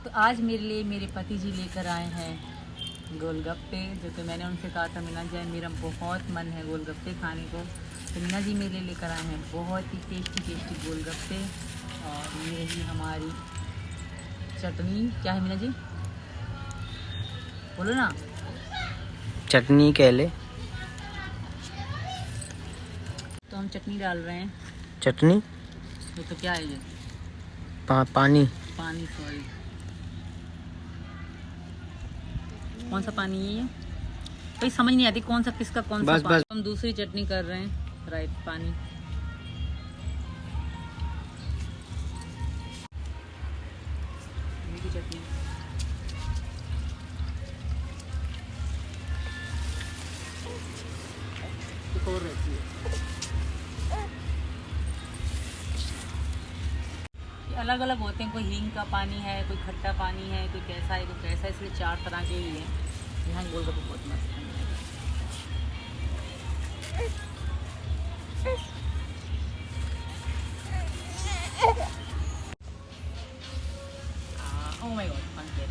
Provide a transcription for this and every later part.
तो आज मेरे लिए मेरे पति जी लेकर आए हैं गोलगप्पे, जो कि मैंने उनसे कहा था मीना जी मेरा बहुत मन है गोलगप्पे खाने को। तो मीना जी मेरे लिए लेकर आए हैं बहुत ही टेस्टी गोलगप्पे। और ये ही हमारी चटनी, क्या है मीना जी बोलो ना। चटनी कह ले। तो हम चटनी डाल रहे हैं। चटनी तो क्या है ये? पानी। पानी, सॉरी। कौन सा पानी है ये? कोई समझ नहीं आती कौन सा किसका कौन सा पानी। हम दूसरी चटनी कर रहे हैं, राइट पानी। चटनी और रहती है। अलग अलग होते हैं, कोई हींग का पानी है, कोई खट्टा पानी है, कोई कैसा है कोई कैसा है, इसलिए 4 तरह के ही हैं। यहाँ गोलगप्पे बहुत मस्त है। ओह माय गॉड, बन गया।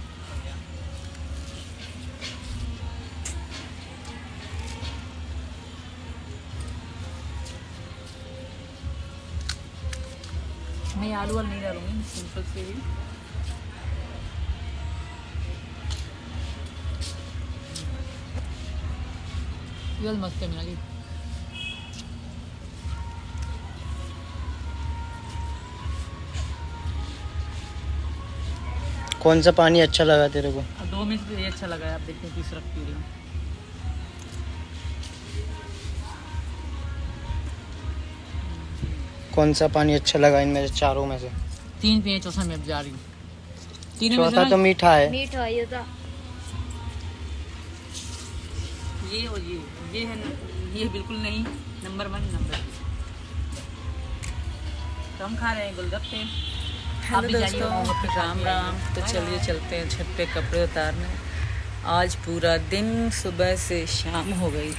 मैं आलू वाल नहीं डालूंगी, सिंपल से ही। ये मस्त है मीना जी। कौन सा पानी अच्छा लगा तेरे को? 2 में से ये अच्छा लगा है। आप देखते हैं तीसरा पी रही हूँ। कौन सा पानी अच्छा लगा इनमें से चारों में से? 3 पिए, चौथा में अब जा रही हूँ। तीनों में से चौथा तो मीठा है। मीठा ये था। ये और ये है, ये बिल्कुल नहीं। Number 1 number 2। तो हम खा रहे हैं गोलगप्पे। आप भी जाइए गोलगप्पे। राम राम। तो चलिए चलते हैं छत पे कपड़े उतारने। आज पूरा दिन सुबह से शाम हो गई,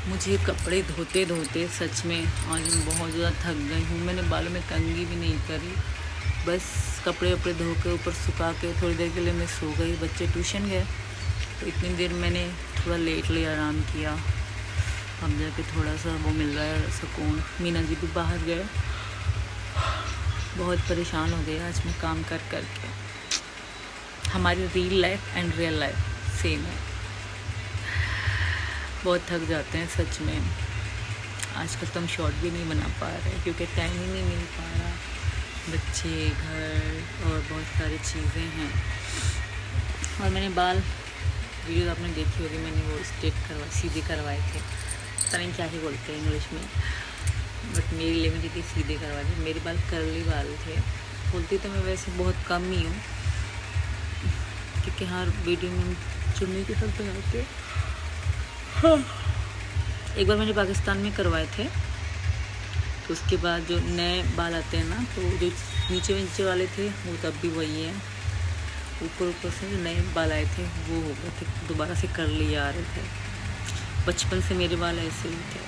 मुझे कपड़े धोते धोते सच में आज मैं बहुत ज़्यादा थक गई हूँ। मैंने बालों में कंघी भी नहीं करी, बस कपड़े वपड़े धो के ऊपर सुखा के थोड़ी देर के लिए मैं सो गई। बच्चे ट्यूशन गए तो इतनी देर मैंने थोड़ा लेट ले आराम किया। अब जाके थोड़ा सा वो मिल रहा है सुकून। मीना जी भी बाहर गए। बहुत परेशान हो गई आज मैं काम कर कर के। हमारी real life and real life same है। बहुत थक जाते हैं सच में। आजकल तो हम शॉर्ट भी नहीं बना पा रहे क्योंकि टाइम ही नहीं मिल पा रहा। बच्चे, घर और बहुत सारी चीज़ें हैं। और मैंने बाल वीडियो आपने देखी होगी, मैंने वो स्ट्रेट सीधे करवाए थे। पता नहीं क्या ही बोलते हैं इंग्लिश में, बट मेरी लेमन थी सीधे करवा दी। मेरे बाल कर्ली बाल थे। बोलती तो मैं वैसे बहुत कम ही हूँ क्योंकि हर वीडियो में हम चुन्नी के साथ बनाते हैं। एक बार मैंने पाकिस्तान में करवाए थे, तो उसके बाद जो नए बाल आते हैं ना, तो जो नीचे वाले थे वो तब भी वही हैं। ऊपर से जो नए बाल आए थे वो हो गए थे, दोबारा से कर लिए आ रहे थे। बचपन से मेरे बाल ऐसे ही थे।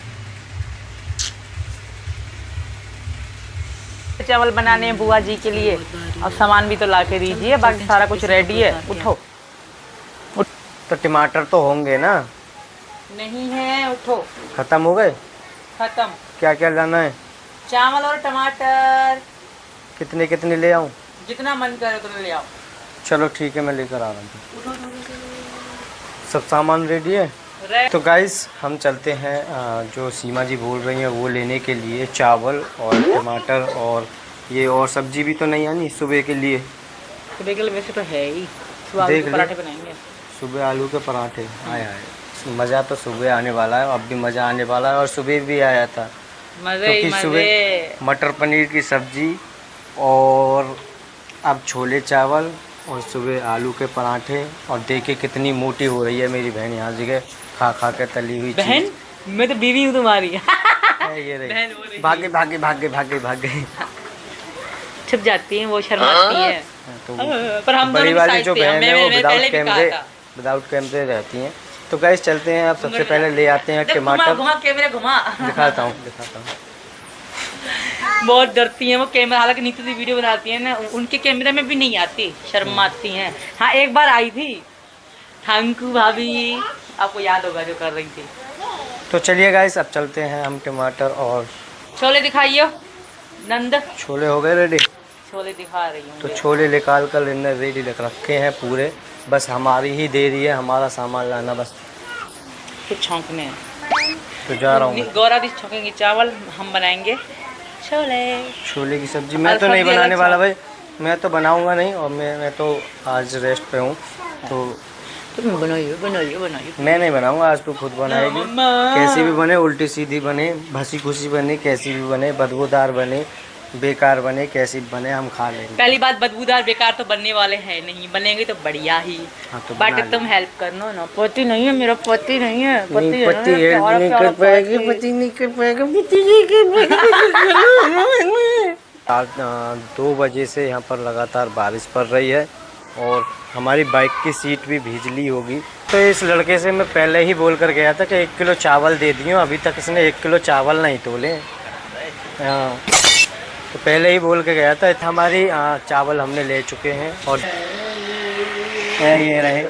चावल बनाने हैं बुआ जी के लिए, और सामान भी तो ला के दीजिए, बाकी सारा कुछ रेडी है। उठो। तो टमाटर तो होंगे ना? नहीं है, उठो। खत्म हो गए? खत्म। क्या क्या लाना है? चावल और टमाटर। कितने कितने ले आऊं? जितना मन करे उतना ले आओ। चलो ठीक है, मैं लेकर आ रहा हूँ। सब सामान रेडी है? तो गाइस हम चलते हैं जो सीमा जी बोल रही हैं वो लेने के लिए। चावल और टमाटर और ये और सब्जी भी तो नहीं आनी सुबह के लिए। सुबह के लिए वैसे तो है ही, सुबह आलू के पराठे बनाएंगे। सुबह आलू के पराठे आए मज़ा तो सुबह आने वाला है। अब भी मज़ा आने वाला है और सुबह भी आया था। मजे सुबह मटर पनीर की सब्जी और अब छोले चावल और सुबह आलू के पराठे। और देखिए कितनी मोटी हो रही है मेरी बहन यहाँ जगह खा खा के तली हुई बहन। मैं तो बीवी हूँ तुम्हारी। ये रही भागे भागे भागे भागे भागे छुप जाती है, वो शर्माती है। तो पर हम बड़ी वाली जो बहन है वो विदाउट कैमरे रहती हैं। तो गाइस चलते हैं। अब सबसे पहले ले आते हैं टमाटर। घुमा कैमरे घुमा। दिखाता हूँ। बहुत डरती हैं वो कैमरा, हालांकि नीतू दी वीडियो बनाती है ना, उनके कैमरे में भी नहीं आती, शर्माती हैं। हाँ एक बार आई थी थैंकू भाभी, आपको याद होगा जो कर रही थी। तो चलिए गाइस अब चलते हैं हम टमाटर और छोले दिखाइए नंद। छोले हो गए रेडी। छोले दिखा रही हूँ। तो छोले निकाल कर इन्हें रेडी रखे हैं पूरे, बस हमारी ही देरी है, हमारा सामान लाना बस। कुछ छौंकने हैं तो जा रहा हूँ। गौरा दी छौंकेंगे चावल, हम बनाएंगे छोले। छोले की सब्जी मैं तो नहीं बनाने वाला भाई, मैं तो बनाऊंगा नहीं, और मैं तो आज रेस्ट पे हूँ। तो बनाइए। मैं नहीं बनाऊंगा, आज तो खुद बनाएगी। कैसी भी बने, उल्टी सीधी बने, भसी खुशी बने, कैसी भी बने, बदबूदार बने, बेकार बने, कैसी भी बने, हम खा लेंगे। पहली बात बदबूदार बेकार तो बनने वाले हैं नहीं, बनेंगे तो बढ़िया ही। हाँ, तो बट तुम हेल्प करना ना। पति नहीं है मेरा, पति नहीं है, पति नहीं कर पाएगी, पति नहीं कर पाएगा, पति नहीं कर पाएगा। 2 बजे से यहाँ पर लगातार बारिश पड़ रही है और हमारी बाइक की सीट भी भीजली होगी। तो इस लड़के से मैं पहले ही बोल कर गया था कि 1 किलो चावल दे दियो, अभी तक इसने 1 किलो चावल नहीं तोले। हाँ, तो पहले ही बोल के गया था। हमारी चावल हमने ले चुके हैं और ये रहे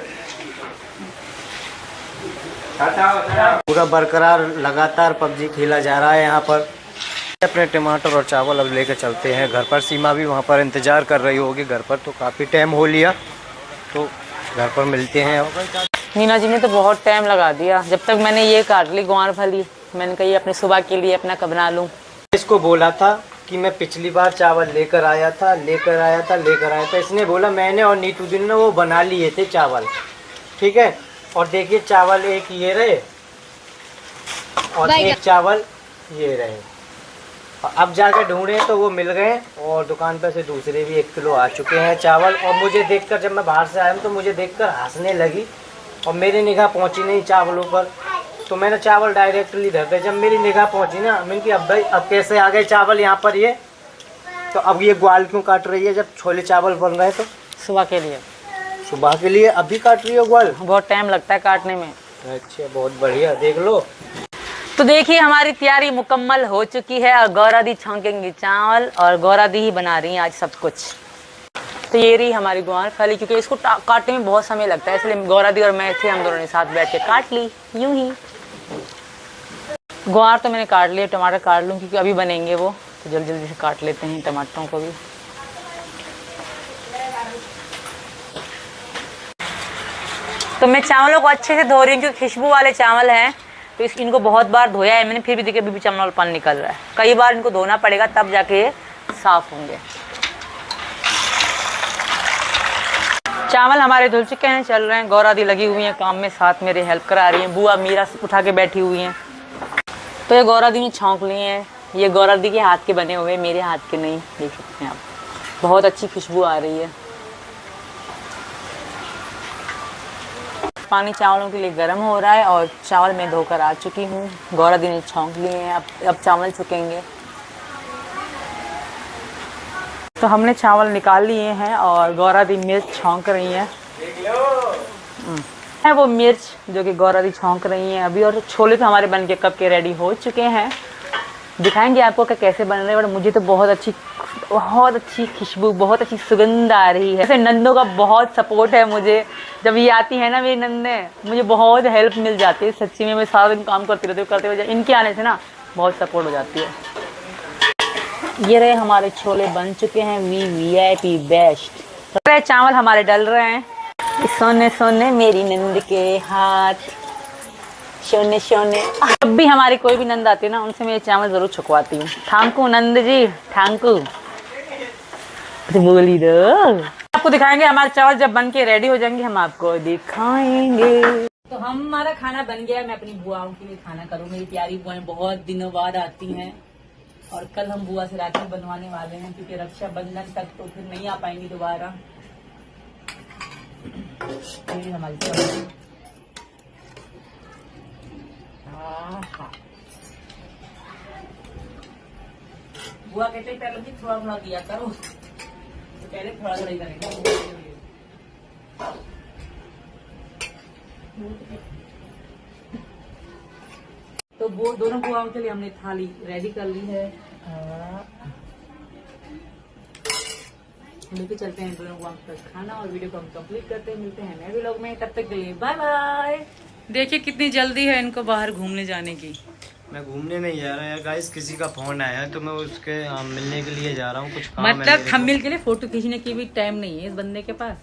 पूरा बरकरार लगातार पबजी खेला जा रहा है यहाँ पर। अपने टमाटर और चावल अब लेकर चलते हैं घर पर। सीमा भी वहाँ पर इंतज़ार कर रही होगी घर पर, तो काफ़ी टाइम हो लिया, तो घर पर मिलते हैं। मीना जी ने तो बहुत टाइम लगा दिया, जब तक मैंने ये काट ली ग्वार फली, मैंने कही अपने सुबह के लिए अपना कब बना लूँ। इसको बोला था कि मैं पिछली बार चावल लेकर आया था। इसने बोला मैंने और नीतू दिन ने वो बना लिए थे चावल, ठीक है। और देखिए चावल एक ये रहे और एक चावल ये रहे। अब जाके ढूंढे तो वो मिल गए और दुकान पर से दूसरे भी 1 किलो आ चुके हैं चावल। और मुझे देखकर, जब मैं बाहर से आया तो मुझे देखकर हंसने लगी और मेरी निगाह पहुंची नहीं चावलों पर, तो मैंने चावल डायरेक्टली धर दिया। जब मेरी निगाह पहुंची ना, मैंने कि अब भाई अब कैसे आ गए चावल यहाँ पर ये। तो अब ये ग्वाल क्यों काट रही है जब छोले चावल बन रहे हैं? तो सुबह के लिए, सुबह के लिए अभी काट रही हो ग्वाल? बहुत टाइम लगता है काटने में। अच्छा, बहुत बढ़िया, देख लो। तो देखिए हमारी तैयारी मुकम्मल हो चुकी है और गौरा दी छौंकेंगी चावल और गौरा दी ही बना रही हैं आज सब कुछ। तो ये रही हमारी ग्वार फली, क्योंकि इसको काटने में बहुत समय लगता है, इसलिए गौरा दी और मैं थे, हम दोनों ने साथ बैठ के काट ली यूं ही। ग्वार तो मैंने काट लिया, टमाटर काट लूँ क्योंकि अभी बनेंगे वो, तो जल्दी जल्दी से काट लेते हैं टमाटरों को भी। तो मैं चावलों को अच्छे से धो रही हूँ क्योंकि खुशबू वाले चावल हैं, तो इनको बहुत बार धोया है मैंने, फिर भी देखिए अभी भी चावल पानी निकल रहा है। कई बार इनको धोना पड़ेगा तब जाके ये साफ होंगे। चावल हमारे धुल चुके हैं, चल रहे हैं। गौरा दी लगी हुई हैं काम में, साथ मेरे हेल्प करा रही हैं। बुआ मीरा उठा के बैठी हुई हैं। तो ये गौरा दी ने छौंक लिए हैं, ये गौरा दी के हाथ के बने हुए, मेरे हाथ के नहीं, देख सकते हैं आप। बहुत अच्छी खुशबू आ रही है। पानी चावलों के लिए गर्म हो रहा है और चावल मैं धोकर आ चुकी हूँ। गौरा दी ने छौंक लिए हैं, अब चावल छुकेंगे। तो हमने चावल निकाल लिए हैं और गौरा दी मिर्च छौंक रही हैं। है वो मिर्च जो कि गौरा दी छौंक रही हैं अभी। और छोले तो हमारे बन के कब के रेडी हो चुके हैं, दिखाएंगे आपको कि कैसे बन रहे हैं। बट मुझे तो बहुत अच्छी खुशबू, बहुत अच्छी सुगंध आ रही है। ऐसे नंदों का बहुत सपोर्ट है मुझे, जब ये आती है ना मेरी नंदे, मुझे बहुत हेल्प मिल जाती है सच्ची में। मैं सारा दिन काम करती रहती हूँ, करते हुए इनके आने से ना बहुत सपोर्ट हो जाती है। ये रहे हमारे छोले बन चुके हैं, VIP बेस्ट। तो चावल हमारे डल रहे हैं। सोने सोने मेरी नंद के हाथ, सोने सोने। जब भी हमारी कोई भी नंद आती है ना, उनसे मैं चावल जरूर छुकवाती हूँ। Thank you Nand ji, thank you. तो बोली दो, आपको दिखाएंगे हमारे चावल जब बन के रेडी हो जाएंगे, हम आपको दिखाएंगे। तो हमारा खाना बन गया। मैं अपनी बुआओं के लिए खाना करूँ। मेरी प्यारी बुआएं बहुत दिनों बाद आती हैं और कल हम बुआ से राखी बनवाने वाले हैं, क्योंकि रक्षाबंधन तक तो फिर नहीं आ पाएंगी दोबारा। हमारी बुआ कहते हैं पहले थोड़ा थोड़ा दिया करो, तो पहले थोड़ा थोड़ा ही करेंगे। तो वो दोनों बुआओं के लिए हमने थाली रेडी कर ली है। लेके चलते हैं लोग वहाँ पर खाना और वीडियो को हम कंप्लीट करते हैं। मिलते हैं नए व्लॉग में, तब तक के लिए बाय बाय। देखिए कितनी जल्दी है इनको बाहर घूमने जाने की। मैं घूमने नहीं जा रहा यार गाइस, किसी का फोन आया है तो मैं उसके मिलने के लिए जा रहा हूँ। कुछ काम है मतलब मेरे थंबनेल के लिए फोटो खींचने की भी टाइम नहीं है इस बंदे के पास।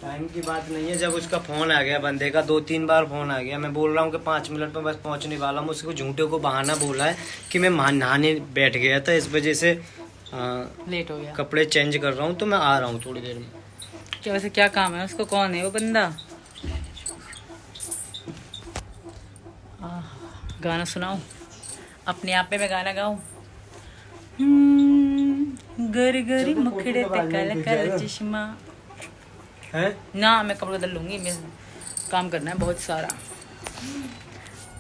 टाइम की बात नहीं है, जब उसका फोन आ गया बंदे का 2-3 बार फोन आ गया, मैं बोल रहा हूँ कि 5 मिनट में बस पहुंचने वाला हूँ। उसको झूठे को बहाना बोला है कि मैं नहाने बैठ गया था, इस वजह से लेट हो गया। कपड़े चेंज कर रहा हूँ तो मैं आ रहा हूँ थोड़ी देर में। क्या वैसे क्या काम है उसको, कौन है वो बंदा? गाना सुनाऊं अपने आप में, मैं गाना गाऊं। गर गर मुखड़े ते कल कल चश्मा है ना, मैं कपड़े बदल लूंगी, मैं काम करना है बहुत सारा।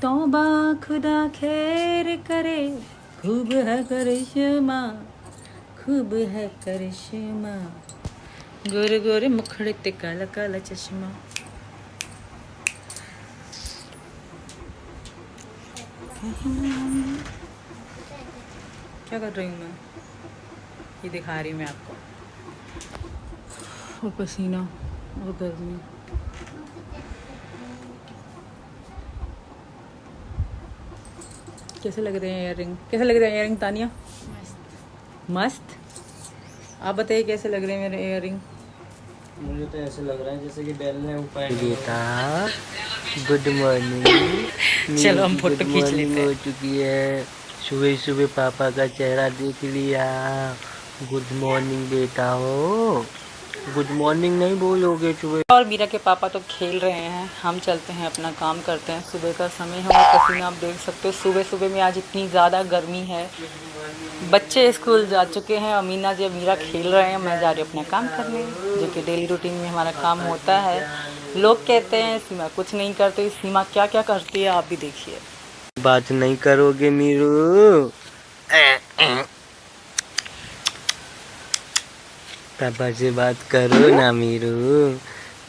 तौबा खुदा खैर करे, खूब है करिश्मा, खूब है करिश्मा, गोरे गोरे मुखड़े ते काला काला चश्मा। क्या कर रही हूँ मैं, ये दिखा रही हूँ मैं आपको। और पसीना और गर्मी। कैसे लग रहे हैं इयररिंग, कैसे लग रहे हैं इयररिंग तानिया? मस्त। आप बताइए कैसे लग रहे हैं मेरे इयररिंग? मुझे तो ऐसे लग रहा है जैसे कि बैल ने ऊपर बेटा गुड मॉर्निंग। चलो हम फोटो खींच लेते हैं। हो चुकी है, सुबह सुबह पापा का चेहरा देख लिया। गुड मॉर्निंग बेटा हो, गुड मॉर्निंग नहीं बोलोगे सुबह? और मीरा के पापा तो खेल रहे हैं, हम चलते हैं अपना काम करते हैं। सुबह का समय है और पसीना आप देख सकते हो। सुबह सुबह में आज इतनी ज़्यादा गर्मी है। बच्चे स्कूल जा चुके हैं और मीना जी मीरा खेल रहे हैं, मैं जा रही हूँ अपना काम करने, जो कि डेली रूटीन में हमारा काम होता है। लोग कहते हैं सीमा कुछ नहीं करती, सीमा क्या क्या करती है आप भी देखिए। बात नहीं करोगे मीरू? पापा से बात करो ना मीरू,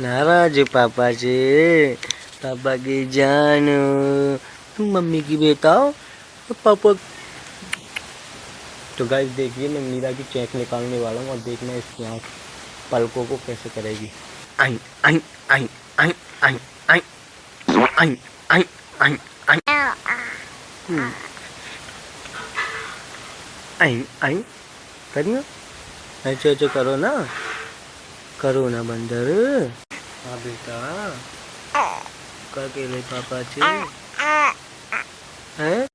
नाराज हो पापा से? पापा की जान तुम मम्मी की बेटा हो पापा। तो गाइस देखिए मैं मीरा की चेक निकालने वाला हूँ और देखना इसकी आँख पलकों को कैसे करेगी। आई आई आई आई आई आई आई आई आई आई आई आई करियो, ऐसे ऐसे करो ना, करो ना बंदर। हाँ बेटा क्या कह रहे पापा से हैं?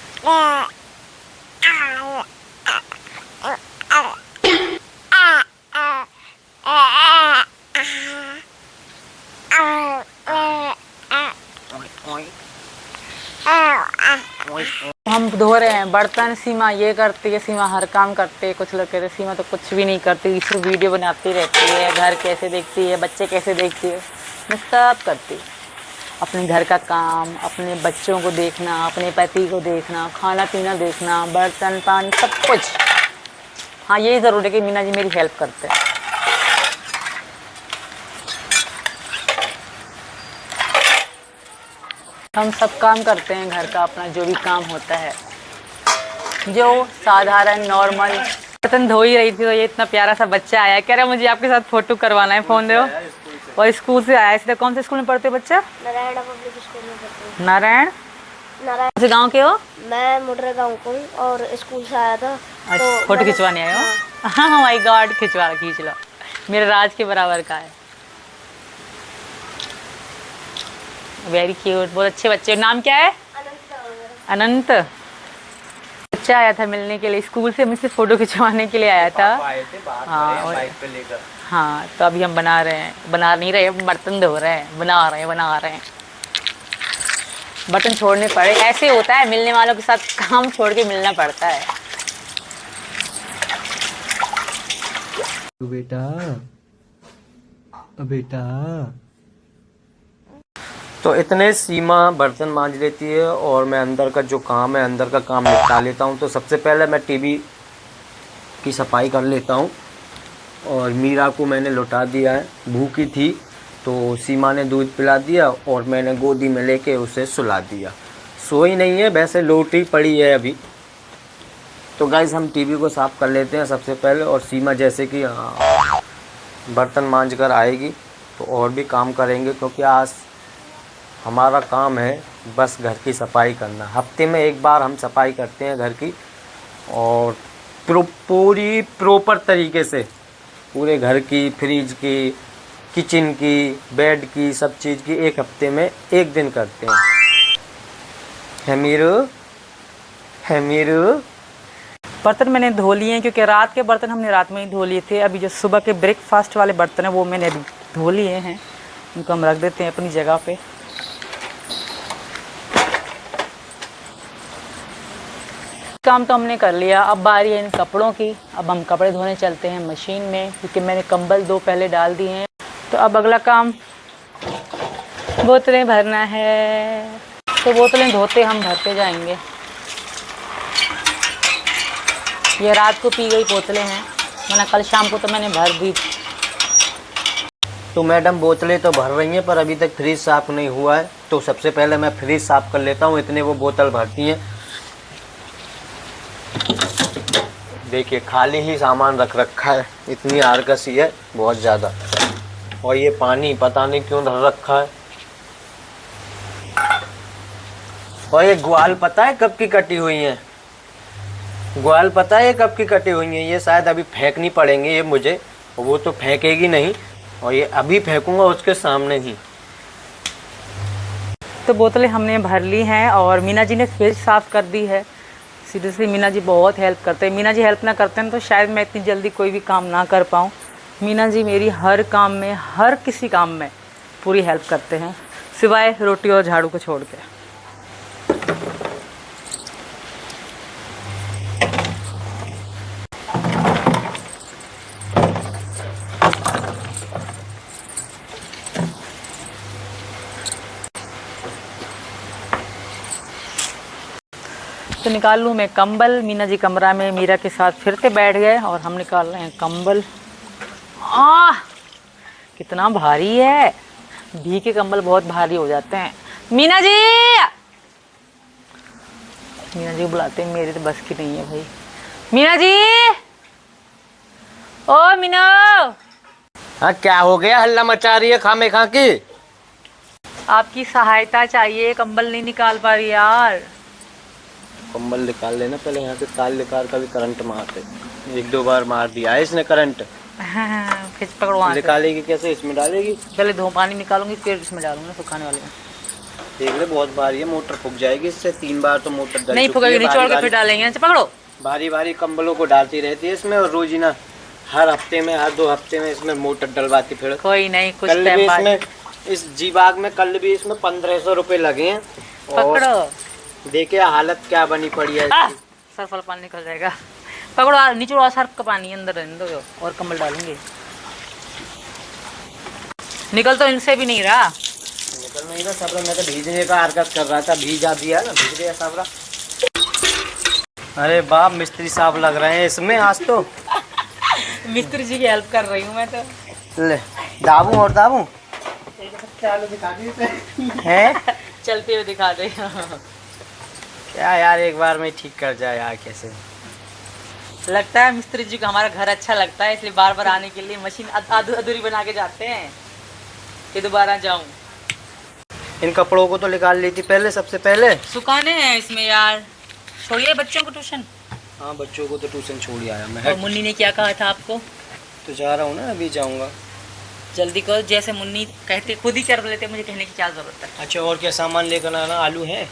हम धो रहे हैं बर्तन। सीमा ये करती है, सीमा हर काम करती है। कुछ लोग कहते हैं सीमा तो कुछ भी नहीं करती, सिर्फ वीडियो बनाती रहती है, घर कैसे देखती है, बच्चे कैसे देखती है। मैं सब करती हूँ, अपने घर का काम, अपने बच्चों को देखना, अपने पति को देखना, खाना पीना देखना, बर्तन पानी सब कुछ। हाँ ये ज़रूर है कि मीना जी मेरी हेल्प करते हैं। हम सब काम करते हैं घर का, अपना जो भी काम होता है, जो साधारण नॉर्मल। बर्तन धो ही रही थी तो ये इतना प्यारा सा बच्चा आया, कह रहा मुझे आपके साथ फोटो करवाना है, फ़ोन दो। और स्कूल से आया। सीधा कौन से स्कूल में पढ़ते हो बच्चा? नारायण पब्लिक स्कूल में पढ़ते हैं। नारायण से गांव के हो? मैं मुडरे गांव को हूँ और स्कूल से आया था। तो फोटो खिंचवाने आए हो? हाँ माय गॉड, खींच लो, मेरे राज के बराबर का है। वेरी क्यूट, बहुत अच्छे बच्चे। नाम क्या है? अनंत। बच्चा आया था मिलने के लिए, स्कूल से मुझसे फ़ोटो खिंचवाने के लिए आया था। हाँ और हाँ तो अभी हम बना नहीं रहे, बर्तन धो रहे हैं, बना रहे हैं। बर्तन छोड़ने पड़े, ऐसे होता है, मिलने वालों के साथ काम छोड़ के मिलना पड़ता है। बेटा तो इतने सीमा बर्तन मांज लेती है और मैं अंदर का जो काम है, अंदर का काम निपटा लेता हूँ। तो सबसे पहले मैं टीवी की सफाई कर लेता हूँ और मीरा को मैंने लौटा दिया है, भूखी थी तो सीमा ने दूध पिला दिया और मैंने गोदी में लेके उसे सुला दिया। सोई नहीं है, वैसे लोटी पड़ी है अभी। तो गाइस हम टीवी को साफ़ कर लेते हैं सबसे पहले। और सीमा जैसे कि बर्तन मांज कर आएगी तो और भी काम करेंगे, क्योंकि आज हमारा काम है बस घर की सफाई करना। हफ्ते में एक बार हम सफाई करते हैं घर की, और पूरी प्रॉपर तरीके से पूरे घर की, फ्रिज की, किचन की, बेड की, सब चीज़ की एक हफ्ते में एक दिन करते हैं। है मीरू बर्तन मैंने धो लिए हैं, क्योंकि रात के बर्तन हमने रात में ही धो लिए थे। अभी जो सुबह के ब्रेकफास्ट वाले बर्तन हैं वो मैंने अभी धो लिए हैं, उनको हम रख देते हैं अपनी जगह पे। काम तो हमने कर लिया, अब बारी है इन कपड़ों की। अब हम कपड़े धोने चलते हैं मशीन में, क्योंकि मैंने कंबल 2 पहले डाल दिए हैं। तो अब अगला काम बोतलें भरना है, तो बोतलें धोते हम भरते जाएंगे। ये रात को पी गई बोतलें हैं, वरना कल शाम को तो मैंने भर दी। तो मैडम बोतलें तो भर रही हैं, पर अभी तक फ्रिज साफ़ नहीं हुआ है, तो सबसे पहले मैं फ्रिज साफ़ कर लेता हूँ। इतने वो बोतल भरती हैं, देखिए खाली ही सामान रख रखा है, इतनी आरकसी है बहुत ज़्यादा। और ये पानी पता नहीं क्यों धर रखा है। और ये ग्वाल पता है कब की कटी हुई है? ग्वाल पता है ये कब की कटी हुई है? ये शायद अभी फेंकनी पड़ेंगे ये मुझे, वो तो फेंकेगी नहीं, और ये अभी फेंकूंगा उसके सामने ही। तो बोतलें हमने भर ली हैं, और मीना जी ने फ्रिज साफ़ कर दी है। सीरियसली मीना जी बहुत हेल्प करते हैं। मीना जी हेल्प ना करते हैं तो शायद मैं इतनी जल्दी कोई भी काम ना कर पाऊँ। मीना जी मेरी हर काम में, हर किसी काम में पूरी हेल्प करते हैं, सिवाय रोटी और झाड़ू को छोड़ के। तो निकाल लूँ मैं कंबल। मीना जी कमरा में मीरा के साथ फिर से बैठ गए, और हम निकाल रहे हैं कंबल। कितना भारी है, भी के कंबल बहुत भारी हो जाते हैं। मीना जी बुलाते हैं, मेरे तो बस की नहीं है भाई। मीना जी, ओ मीना। हाँ क्या हो गया, हल्ला मचा रही है खामे खा की? आपकी सहायता चाहिए, कंबल नहीं निकाल पा रही यार। कंबल निकाल लेना पहले, यहाँ से तार निकाल का भी करंट मारते, 1-2 बार मार दिया है इसने करंट। खिंच पकड़वा निकालेगी कैसे? इसमें डालेगी? पहले धो पानी निकालूंगी, फिर इसमें डालूंगी सुखाने वाले में। देख ले बहुत भारी है, मोटर फूक जाएगी इससे। 3 बार तो मोटर डल नहीं फूकेगी, निचोड़ के फिर डालेंगे। पकड़ो। बारी बारी कंबलों को डालती रहती है इसमें, और रोजीना हर हफ्ते में, हर 2 हफ्ते में इसमें मोटर डलवाती। फिर कोई नहीं, कुछ कल भी टाइम बाद इसमें, इस जीबाग में कल भी इसमें 1500 रुपए लगे हैं। पकड़ो। देखिए हालत क्या बनी पड़ी है इसकी। सर्फ वाला पानी निकल जाएगा। पकड़ो, नीचे सर्फ का पानी अंदर रहने दो, और कंबल डालेंगे। निकल तो इनसे भी नहीं रहा। निकल नहीं रहा सबरा, मैं तो भीजने का हरकत कर रहा था, भीजा दिया ना, भीज गया सबरा। अरे बाप, मिस्त्री साहब लग रहे हैं इसमें आज तो। मिस्त्री जी की हेल्प कर रही हूँ मैं तो। ले दाबू और दाबू है, चलते हुए दिखा दे। क्या यार, एक बार में ठीक कर जाए यार कैसे? लगता है मिस्त्री जी को हमारा घर अच्छा लगता है, इसलिए बार बार आने के लिए मशीन अधूरी बना के जाते हैं कि दोबारा जाऊं। इन कपड़ों को तो निकाल ली थी पहले, सबसे पहले सुखाने हैं इसमें यार। छोड़िए बच्चों को ट्यूशन। हाँ बच्चों को तो ट्यूशन छोड़ आया मैं। और मुन्नी ने क्या कहा था आपको? तो जा रहा हूँ ना, अभी जाऊँगा। जल्दी करो, जैसे मुन्नी कहते खुद ही कर लेते, मुझे कहने की क्या जरूरत है। अच्छा और क्या सामान लेकर आना? आलू है?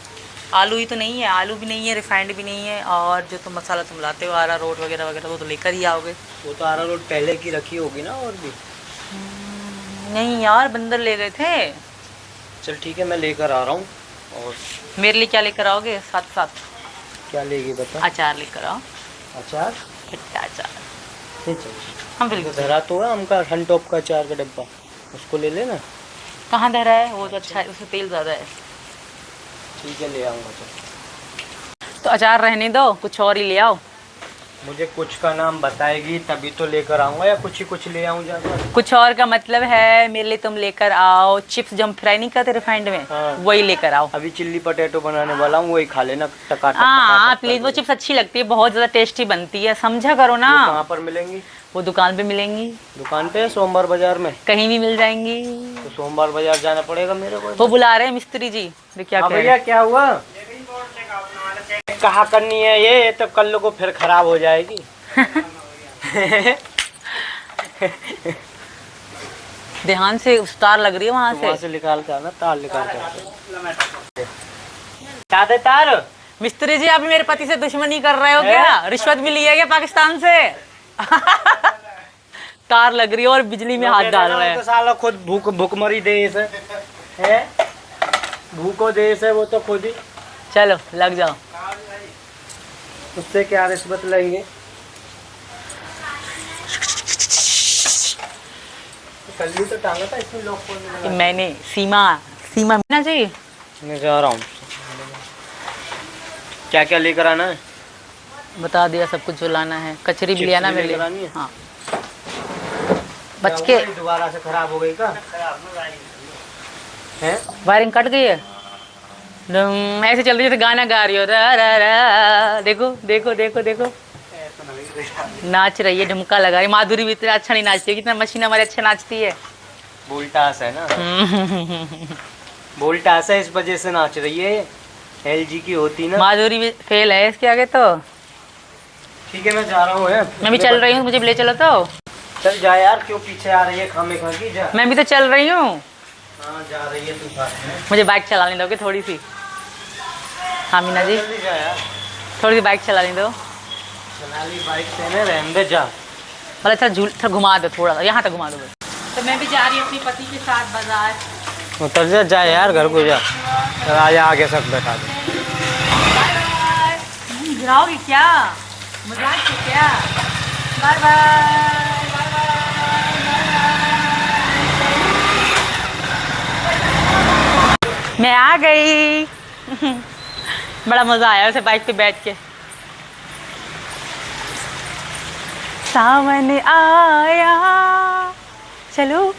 आलू ही तो नहीं है, आलू भी नहीं है, रिफाइंड भी नहीं है, और जो तुम मसाला तुम लाते हो अरारोट वगैरह वगैरह वो तो लेकर ही आओगे। वो तो अरारोट पहले की रखी होगी ना। और भी नहीं यार, बंदर ले गए थे। चल ठीक है, मैं लेकर आ रहा हूँ। और मेरे लिए क्या लेकर आओगे साथ साथ? क्या लेगी बता? अचार लेकर आओ। अचार? खट्टा अचार। ठीक है, हम बिल्कुल धरा तो है हमका हनटॉप का अचार का डब्बा, उसको ले लेना। कहाँ धरा है वो? तो अच्छा है, उसमें तेल ज़्यादा है। ठीक है ले आऊँगा। चल तो अचार रहने दो, कुछ और ही ले आओ। मुझे कुछ का नाम बताएगी तभी तो लेकर आऊँगा, या कुछ ले आऊँ ज़्यादा? कुछ और का मतलब है मेरे लिए तुम लेकर आओ चिप्स, जो हम फ्राई नहीं करते रिफाइंड में, हाँ। वही लेकर आओ। अभी चिल्ली पटेटो बनाने वाला हूँ, वही खा लेना। टका हाँ प्लीज, वो चिप्स अच्छी लगती है, बहुत ज़्यादा टेस्टी बनती है, समझा करो ना। कहाँ पर मिलेंगी? वो दुकान पे मिलेंगी, दुकान पे सोमवार बाजार में कहीं भी मिल जाएंगी। तो सोमवार बाजार जाना पड़ेगा मेरे को। वो बुला रहे हैं मिस्त्री जी। क्या हाँ कह रहे भैया हैं? क्या हुआ? कहाँ करनी है ये तो कल को फिर खराब हो जाएगी। ध्यान से तार लग रही है वहाँ तो वहाँ से। से निकाल के आना, तार निकाल के। क्या दे तार? मिस्त्री जी आप मेरे पति से दुश्मनी कर रहे हो क्या? रिश्वत भी ली है क्या पाकिस्तान से? तार लग रही है और बिजली में हाथ डाल रहे तो हैं। साला खुद भूखमरी देश है, भूखो देश है वो तो खुद ही। चलो लग जाओ। उससे क्या रिश्वत लेंगे? कल्ली तो टांगा था इसमें लोग कि मैंने सीमा मिलना चाहिए। मैं जा रहा हूँ। क्या क्या लेकर आना है? बता दिया सब कुछ जो लाना है। कचरी भी लिया ना मेरे लेकर आनी लिए। है? हाँ बच के। दोबारा से खराब हो गई का? हैं? वायरिंग कट गई है। ऐसे चल रही है जैसे गाना गा रही हो। रा रा रा। देखो देखो देखो देखो नाच रही है, ढुमका लगा रही है। माधुरी भी इतना अच्छा नहीं नाचती है, कितना मशीन हमारे अच्छा नाचती है। वोल्टास है ना, वोल्टास है, इस वजह से नाच रही है। LG की होती ना। माधुरी भी फेल है इसके आगे तो। ठीक है मैं जा रहा हूँ। मैं भी चल रही हूँ, मुझे भी ले चलो तो। चल जा यार, क्यों पीछे आ रही है खामे खा की? जा। मैं भी तो चल रही हूँ। हाँ जा रही है तू साथ में। मुझे बाइक चलाने दोगे थोड़ी सी? हाँ मीना जी जल्दी जा यार, थोड़ी सी बाइक चलाने दो। चला ली बाइक से ना, रहने दे जा। मतलब अच्छा घुमा दो थोड़ा सा, यहाँ तक घुमा दो बस। तो मैं भी जा रही हूँ अपने पति के साथ बाजार। उतर जा यार, घर को जा। आजा आगे सब बैठा दे। गिराओगी क्या? मजाक है क्या? Bye bye. मैं आ गई। बड़ा मजा आया उसे बाइक पे बैठ के। सावन आया चलो।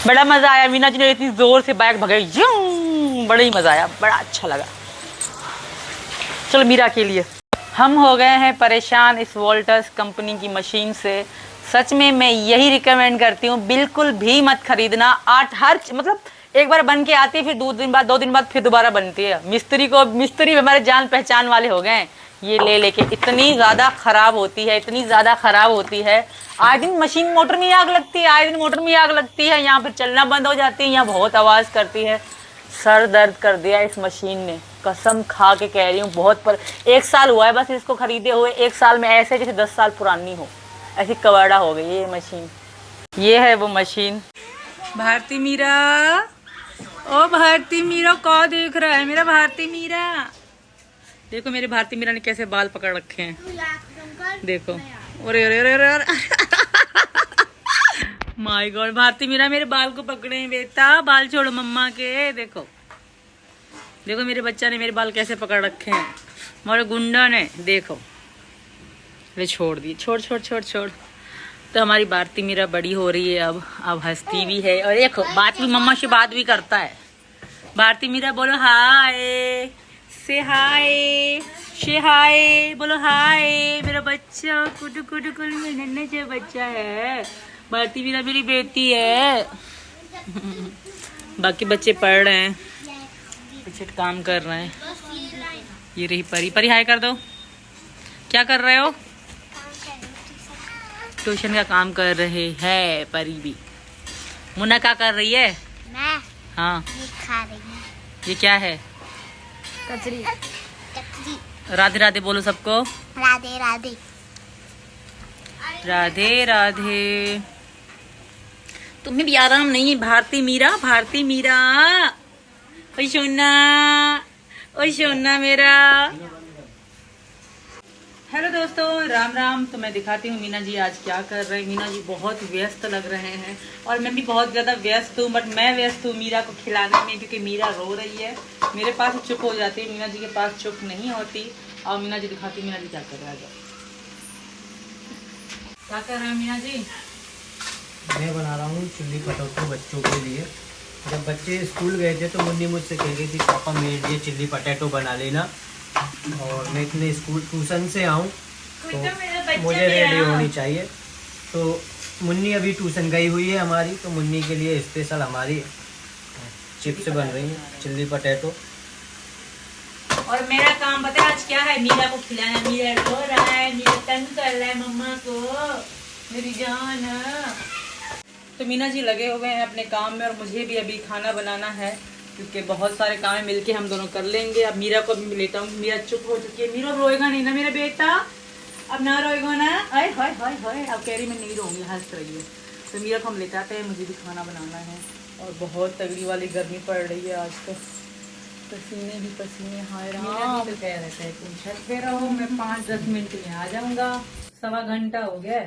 बड़ा मजा आया। मीना जी ने इतनी जोर से बाइक भगाई, बड़ा ही मजा आया, बड़ा अच्छा लगा। चलो मीरा के लिए। हम हो गए हैं परेशान इस वोल्टस कंपनी की मशीन से। सच में मैं यही रिकमेंड करती हूँ, बिल्कुल भी मत खरीदना। मतलब एक बार बन के आती है, फिर 2 दिन बाद फिर दोबारा बनती है। मिस्त्री हमारे जान पहचान वाले हो गए। ये ले लेके इतनी ज़्यादा ख़राब होती है, इतनी ज़्यादा ख़राब होती है। आए दिन मशीन मोटर में आग लगती है, आए दिन मोटर में आग लगती है। यहाँ फिर चलना बंद हो जाती है, यहाँ बहुत आवाज़ करती है। सर दर्द कर दिया इस मशीन ने, कसम खा के कह रही हूँ। बहुत 1 साल हुआ है बस इसको खरीदे हुए। 1 साल में ऐसे जैसे 10 साल पुरानी हो, ऐसी कवाड़ा हो गई ये मशीन। ये है वो मशीन। भारती मीरा, ओ भारती मीरा, कौन देख रहा है मेरा भारती मीरा? देखो मेरे भारती मीरा ने कैसे बाल पकड़ रखे हैं, देखो। अरे अरे अरे अरे माय गॉड, भारती मीरा मेरे बाल को पकड़े हैं। बेटा बाल छोड़ो मम्मा के। देखो देखो मेरे बच्चा ने मेरे बाल कैसे पकड़ रखे हैं, हमारे गुंडा ने। देखो ले छोड़ दिए, छोड़ छोड़ छोड़ छोड़। तो हमारी भारती मीरा बड़ी हो रही है अब हंसती भी है, और देखो बात भी, मम्मा से बात भी करता है। भारती मीरा बोलो हाय, से हाय, बोलो हाय। मेरा बच्चा कुटु कुटु कुल में नन्हे से बच्चा है। भारती मीरा मेरी बेटी है। बाकी बच्चे पढ़ रहे हैं, पीछे काम कर रहे हैं। ये रही परी। परी हाय कर दो। क्या कर रहे हो? ट्यूशन का काम कर रहे हैं परी भी। मुन्ना क्या कर रही है? मैं हाँ खा रही हूँ ये क्या है? कचरी। राधे राधे बोलो सबको। राधे राधे। राधे राधे। तुम्हें भी आराम नहीं है भारती मीरा? भारती मीरा, ओ सोना, ओ सोना मेरा। हेलो दोस्तों, राम राम। तो मैं दिखाती हूँ मीना जी आज क्या कर रहे हैं। मीना जी बहुत व्यस्त लग रहे हैं और मैं भी बहुत ज़्यादा व्यस्त हूँ। बट मैं व्यस्त हूँ मीरा को खिलाने में, क्योंकि मीरा रो रही है। मेरे पास चुप हो जाती है, मीना जी के पास चुप नहीं होती। और मीना जी दिखाती, मीना जी क्या कर रहा है। क्या कर रहे हैं मीना जी? मैं बना रहा हूँ चिल्ली पटेटो बच्चों के लिए। जब बच्चे स्कूल गए थे तो मुन्नी मुझसे कह रही थी पापा मेरे लिए चिल्ली पटेटो बना लेना। और मैं इतने स्कूल ट्यूशन से आऊँ तो मुझे रेडी होनी चाहिए। तो मुन्नी अभी ट्यूशन गई हुई है हमारी, तो मुन्नी के लिए स्पेशल हमारी चिप्स बन रही हैं, चिल्ली पटेटो। और मेरा काम पता है आज क्या है? मीरा को खिलाना। मीरा रो रहा है, मीरा तंग कर रहा है मम्मा को, मेरी जान। तो मीना जी लगे हुए हैं अपने काम में और मुझे भी अभी खाना बनाना है, क्योंकि बहुत सारे काम है, मिलके हम दोनों कर लेंगे। अब मीरा को भी लेता हूँ। मीरा चुप हो चुकी है। मीरा रोएगा नहीं ना मेरा बेटा? अब ना रोएगा ना? हाय हाय हाय हाय, अब कह रही मैं नहीं रोऊंगी, हंस रही है। तो मीरा को हम लेते आते हैं, मुझे भी खाना बनाना है। और बहुत तगड़ी वाली गर्मी पड़ रही है आज तो, पसीने ही पसीने। हाय राम, तो कह रहता है तुम छत पे रहो, मैं 5-10 मिनट में आ जाऊंगा। 1.25 घंटा हो गया,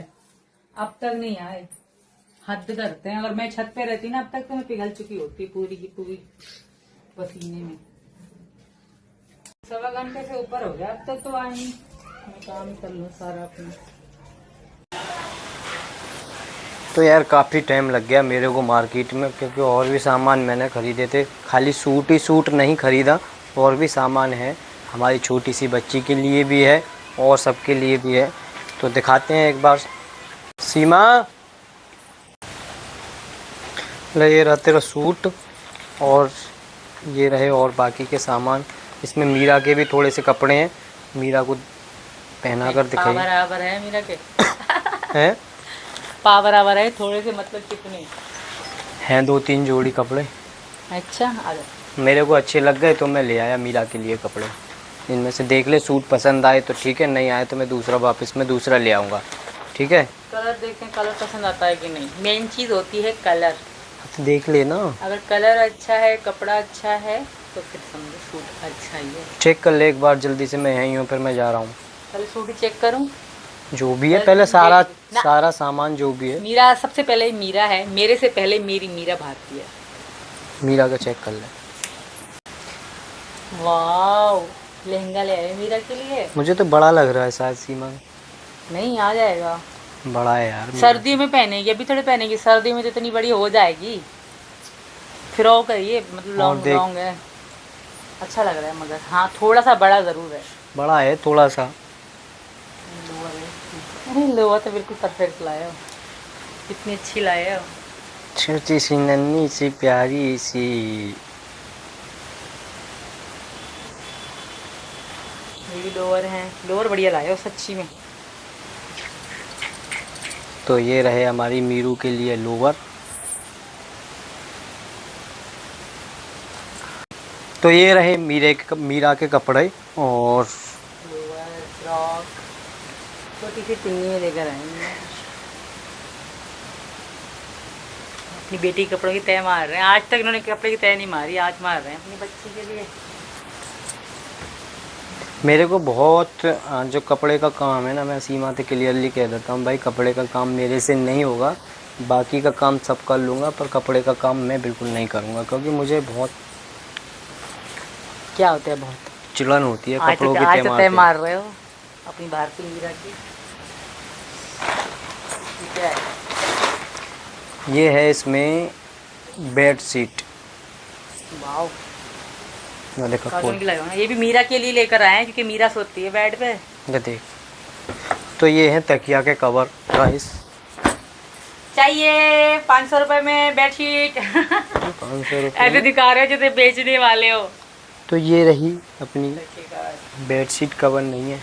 अब तक नहीं आए। हद करते हैं। अगर मैं छत पे रहती ना अब तक तो मैं पिघल चुकी होती पूरी की पूरी पसीने में। 1.25 घंटे से ऊपर हो गया, अब तक तो आए नहीं। मैं काम कर लूँ सारा अपना। तो यार काफ़ी टाइम लग गया मेरे को मार्केट में, क्योंकि और भी सामान मैंने ख़रीदे थे। खाली सूट ही सूट नहीं ख़रीदा, और भी सामान है। हमारी छोटी सी बच्ची के लिए भी है और सबके लिए भी है। तो दिखाते हैं एक बार। सीमा, ले ये रहा तेरा सूट, और ये रहे और बाकी के सामान। इसमें मीरा के भी थोड़े से कपड़े हैं, मीरा को पहना कर दिखाइए। पावर है मीरा के हैं? पावर आवर है थोड़े से, मतलब कितने हैं? 2-3 जोड़ी कपड़े। अच्छा, आ जाओ। मेरे को अच्छे लग गए तो मैं ले आया मीरा के लिए कपड़े। इनमें से देख ले, सूट पसंद आए तो ठीक है, नहीं आए तो मैं दूसरा वापस में दूसरा ले आऊँगा, ठीक है? कलर देखते हैं, कलर पसंद आता है कि नहीं। मेन चीज़ होती है कलर। तो देख ले ना, अगर कलर अच्छा है, कपड़ा अच्छा है, तो फिर समझो सूट अच्छा ही है। चेक कर ले एक बार जल्दी से। मैं यहीं हूँ, फिर मैं जा रहा हूँ। पहले सूट ही चेक करूँ, जो भी है पहले सारा सामान जो भी है। मीरा सबसे पहले मीरा है, मेरे से पहले मेरी मीरा भारती है। मीरा का चेक कर ले। वाह, लहंगा ले आए मीरा के लिए। मुझे तो बड़ा लग रहा है शायद सीमा। नहीं, आ जाएगा। बड़ा है यार। सर्दियों में पहनेगी, अभी थोड़ी पहनेगी। सर्दियों में तो इतनी बड़ी हो जाएगी। फ्रॉक है ये, मतलब लॉन्ग लॉन्ग है। अच्छा लग रहा है, मगर हाँ थोड़ा सा बड़ा ज़रूर है। बड़ा है थोड़ा सा। अरे लोअर तो बिल्कुल परफेक्ट लाए हो, कितनी अच्छी लाए हो। छोटी सी नन्ही सी प्यारी सी। ये भी लोअर हैं, लोअर बढ़िया लाए हो सच्ची में। तो ये रहे हमारी मीरू के लिए लोअर। तो ये रहे मीरा के कपड़े। और लोअर, फ्रॉक, छोटी सी पिन्नी में लेकर आएंगे। अपनी बेटी के कपड़ों की तय मार रहे हैं। आज तक इन्होंने कपड़े की तय नहीं मारी, आज मार रहे हैं अपनी बच्ची के लिए। मेरे को बहुत जो कपड़े का काम है ना, मैं सीमा से क्लियरली कह देता हूँ भाई, कपड़े का काम मेरे से नहीं होगा। बाकी का काम सब कर लूँगा, पर कपड़े का काम मैं बिल्कुल नहीं करूँगा, क्योंकि मुझे बहुत क्या होता है, बहुत चिड़न होती है आज कपड़ों तो, की आज तो तय तय मार रहे हो अपनी भारती मीरा की। ये क्या है? ये है इसमें बेड शीट। वाओ, देखो कार्टून की लगाओ ना। ये भी मीरा के लिए लेकर आए हैं, क्योंकि मीरा सोती है बेड पे। ये देख। तो ये है तकिया के कवर गाइस। चाहिए 500 रुपए में बेडशीट। 500 रुपये। ऐसे दिखा रहे हो जैसे बेचने वाले हो। तो ये रही अपनी बेडशीट। कवर नहीं है,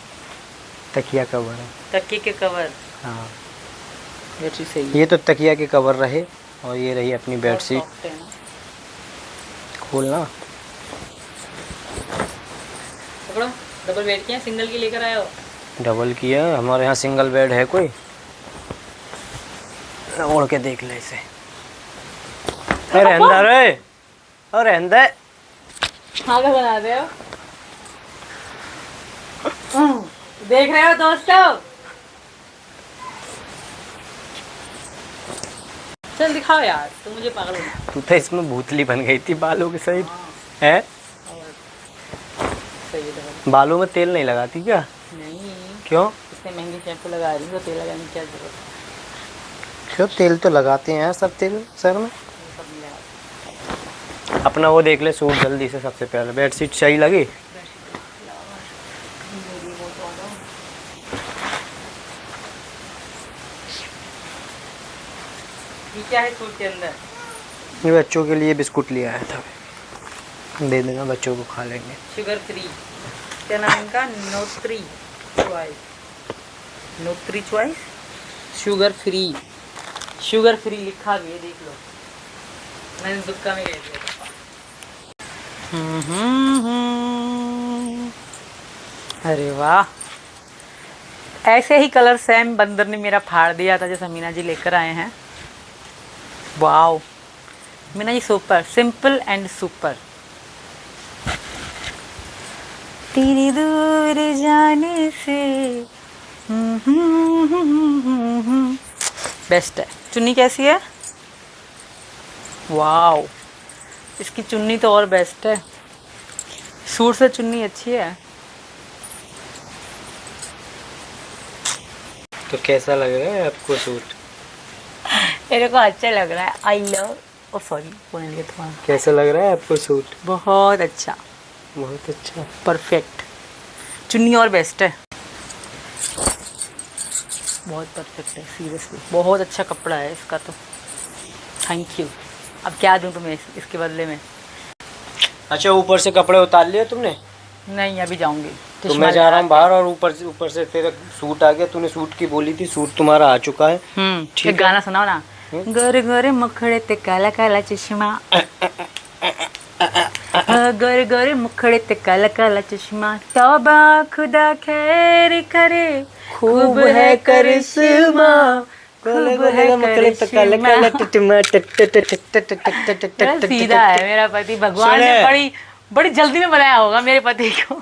तकिया कवर है। तकिए के कवर। हाँ, बेडशीट सही है। ये तो तकिया के कवर रहे। और ये रही अपनी बेडशीट। सॉफ्ट है ना। खोलना। पकड़ो, डबल बेड की है, सिंगल की लेकर आए हो? डबल किया, हमारे यहाँ सिंगल बेड है कोई? ओढ़ के देख ले इसे। अरे अंदर है, अरे अंदर। हाँ, क्या बना रहे हो? देख रहे हो दोस्तों? चल दिखाओ यार, तुम मुझे पागल बना। तू तो इसमें भूतली बन गई थी बालों के सहित। है? सही है डबल। बालों में तेल नहीं लगाती क्या? नहीं, क्यों? इतने महंगे शैम्पू लगा रही हूँ तो तेल लगाने की क्या जरूरत है? क्यों, तेल तो लगाते हैं सब तेल सर में। सब नहीं लगाते। अपना वो देख ले सूट जल्दी से। सबसे पहले बेडशीट सही लगी? ये क्या है सूट के अंदर? ये बच्चों के लिए बिस्कुट ले आया था, दे देना, बच्चों को खा लेंगे। शुगर फ्री, क्या नाम इनका? Nutri choice, nutri choice sugar free, sugar free लिखा भी है, देख लो। मैंने दुक्का में ले लिया। अरे वाह, ऐसे ही कलर सेम बंदर ने मेरा फाड़ दिया था जैसा मीना जी लेकर आए हैं। Wow Meena ji, super, simple and super. तेरे दूर जाने से बेस्ट है। चुन्नी कैसी है? वाओ, इसकी चुन्नी तो और बेस्ट है, सूट से चुन्नी अच्छी है। तो कैसा लग रहा है आपको सूट? मेरे को अच्छा लग रहा है। आई लव, ओ सॉरी बोलने लगे थोड़ा। कैसा लग रहा है आपको सूट? बहुत अच्छा, बहुत अच्छा, परफेक्ट। चुन्नी और बेस्ट है, बहुत परफेक्ट है, सीरियसली बहुत अच्छा कपड़ा है इसका तो। Thank you. अब क्या दूं तुम्हें इसके बदले में? अच्छा, ऊपर से कपड़े उतार लिए तुमने? नहीं, अभी जाऊंगी तो मैं जा रहा हूँ बाहर, और ऊपर से तेरा सूट आ गया। तूने सूट की बोली थी, सूट तुम्हारा आ चुका है। ठीक एक गाना सुनाओ ना। गोरे गोरे मुखड़े ते काला काला चश्मा, गोरे गोरे मुखड़े ते काला काला चश्मा, तौबा खुदा खैर करे, खूब है करिश्मा, खूब है करिश्मा। सीधा है मेरा पति, भगवान ने बड़ी बड़ी जल्दी में बनाया होगा मेरे पति को।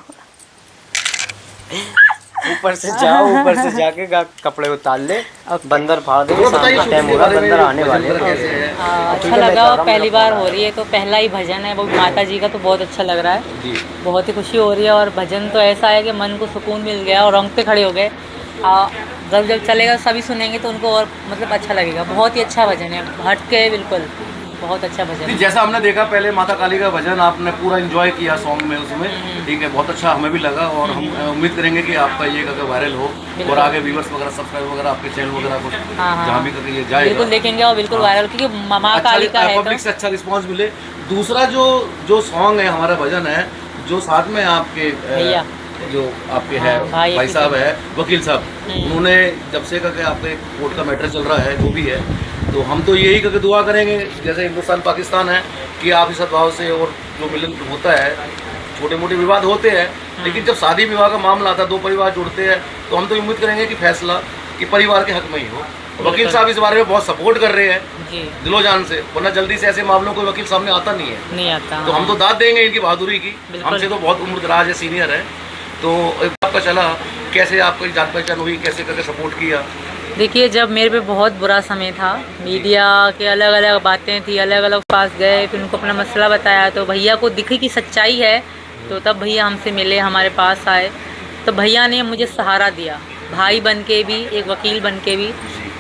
ऊपर से जाओ, ऊपर से जाके कपड़े उतार ले, बंदर फाड़ दे, शाम का टाइम हो रहा है, बंदर आने वाले हैं। अच्छा लगा, और पहली बार हो रही है तो पहला ही भजन है वो माता जी का, तो बहुत अच्छा लग रहा है, बहुत ही खुशी हो रही है। और भजन तो ऐसा है कि मन को सुकून मिल गया और रोंगटे खड़े हो गए। जब चलेगा सभी सुनेंगे तो उनको और मतलब अच्छा लगेगा। बहुत ही अच्छा भजन है, हट के बिल्कुल बहुत अच्छा भजन है। जैसा हमने देखा पहले माता काली का भजन, आपने पूरा एंजॉय किया सॉन्ग में उसमें, ठीक है, बहुत अच्छा हमें भी लगा। और हम उम्मीद करेंगे कि आपका ये अगर वायरल हो और आगे व्यूअर्स वगैरह सब्सक्राइब वगैरह आपके चैनल वगैरह को जहाँ भी करके ये जाएगा बिल्कुल देखेंगे और बिल्कुल वायरल, क्योंकि माँ काली का है, पब्लिक से अच्छा रिस्पांस मिले। दूसरा जो सॉन्ग है हमारा भजन है, जो साथ में आपके भैया जो आपके है भाई साहब है, वकील साहब, उन्होंने जब से करके आपके कोर्ट का मैटर चल रहा है जो भी है, तो हम तो यही करके दुआ करेंगे जैसे हिंदुस्तान पाकिस्तान है कि आप इस सद्भाव से, और जो मिलन होता है, छोटे मोटे विवाद होते हैं, लेकिन जब शादी विवाह का मामला आता है, दो परिवार जुड़ते हैं, तो हम तो उम्मीद करेंगे कि फैसला कि परिवार के हक में ही हो। वकील साहब इस बारे में बहुत सपोर्ट कर रहे हैं दिलो जान से, वरना जल्दी से ऐसे मामलों को वकील सामने आता नहीं आता। तो हम तो दाद देंगे इनकी बहादुरी की, हमसे तो बहुत उम्र दराज है, सीनियर है। तो आपका चला कैसे, आपकी जान पहचान हुई, कैसे करके सपोर्ट किया? देखिए, जब मेरे पे बहुत बुरा समय था, मीडिया के अलग अलग बातें थी, अलग अलग पास गए, फिर उनको अपना मसला बताया, तो भैया को दिखी कि सच्चाई है, तो तब भैया हमसे मिले, हमारे पास आए, तो भैया ने मुझे सहारा दिया, भाई बन के भी, एक वकील बन के भी।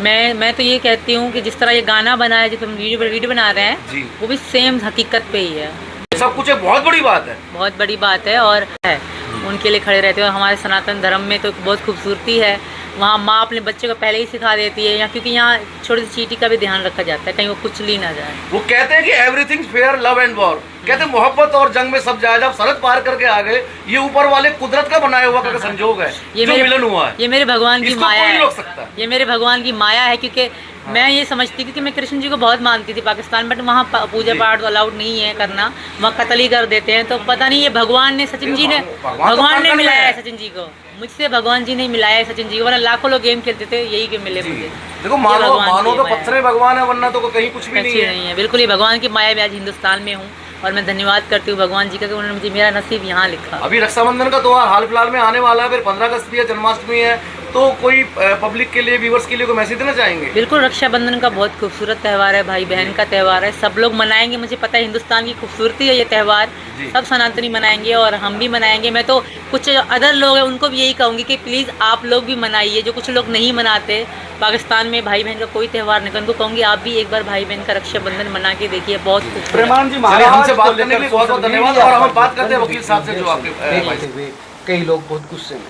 मैं तो ये कहती हूँ कि जिस तरह ये गाना बना है, जिस हम वीडियो बना रहे हैं, वो भी सेम हकीकत पे ही है। सब कुछ एक बहुत बड़ी बात है, बहुत बड़ी बात है, और है उनके लिए खड़े रहते हैं। और हमारे सनातन धर्म में तो बहुत खूबसूरती है, वहाँ माँ अपने बच्चे को पहले ही सिखा देती है, यहाँ क्योंकि यहाँ छोटी सी चीटी का भी ध्यान रखा जाता है, कहीं वो कुछ ली ना जाए। वो कहते हैं कि everything fair love and war, कहते हैं मोहब्बत और जंग में सब जायज। आप सरहद पार करके आ गए, ये ऊपर वाले कुदरत का बनाया हुआ का संजोग है, ये जो मिलन हुआ है, ये मेरे भगवान की माया है, रोक सकता है। ये मेरे भगवान की माया है, क्योंकि मैं ये समझती क्योंकि मैं कृष्ण जी को बहुत मानती थी पाकिस्तान, बट वहाँ पूजा पाठ अलाउड नहीं है करना, वहाँ कत्ल ही कर देते हैं। तो पता नहीं ये भगवान ने, सचिन जी ने, भगवान ने मिलाया है सचिन जी को, मुझसे भगवान जी ने मिलाया है सचिन जी को, वरना लाखों लोग गेम खेलते थे, यही के मिले मुझे। देखो, मानो तो पत्थर में भगवान है, वरना तो कहीं कुछ भी नहीं है। बिल्कुल, ये भगवान की माया में आज हिंदुस्तान में हूँ, और मैं धन्यवाद करती हूँ भगवान जी का कि उन्होंने मुझे मेरा नसीब यहाँ लिखा। अभी रक्षाबंधन का त्योहार हाल फिलहाल में आने वाला है, फिर 15 अगस्त भी है, जन्माष्टमी है, तो कोई पब्लिक के लिए, व्यूअर्स के लिए कोई मैसेज देना चाहेंगे? बिल्कुल, रक्षाबंधन का बहुत खूबसूरत त्यौहार है, भाई बहन का त्यौहार है, सब लोग मनाएंगे, मुझे पता है हिंदुस्तान की खूबसूरती है ये त्यौहार, सब सनातनी मनाएंगे और हम भी मनाएंगे। मैं तो कुछ अदर लोग हैं उनको भी यही कहूँगी कि प्लीज़ आप लोग भी मनाइए, जो कुछ लोग नहीं मनाते पाकिस्तान में भाई बहन का कोई त्यौहार नहीं, उनको कहूँगी आप भी एक बार भाई बहन का रक्षाबंधन मना के देखिए, बहुत खूबसूरत। हमसे बात करने के लिए बहुत बहुत धन्यवाद। और हम बात करते हैं वकील साहब से, जो आपके कई लोग बहुत गुस्से में।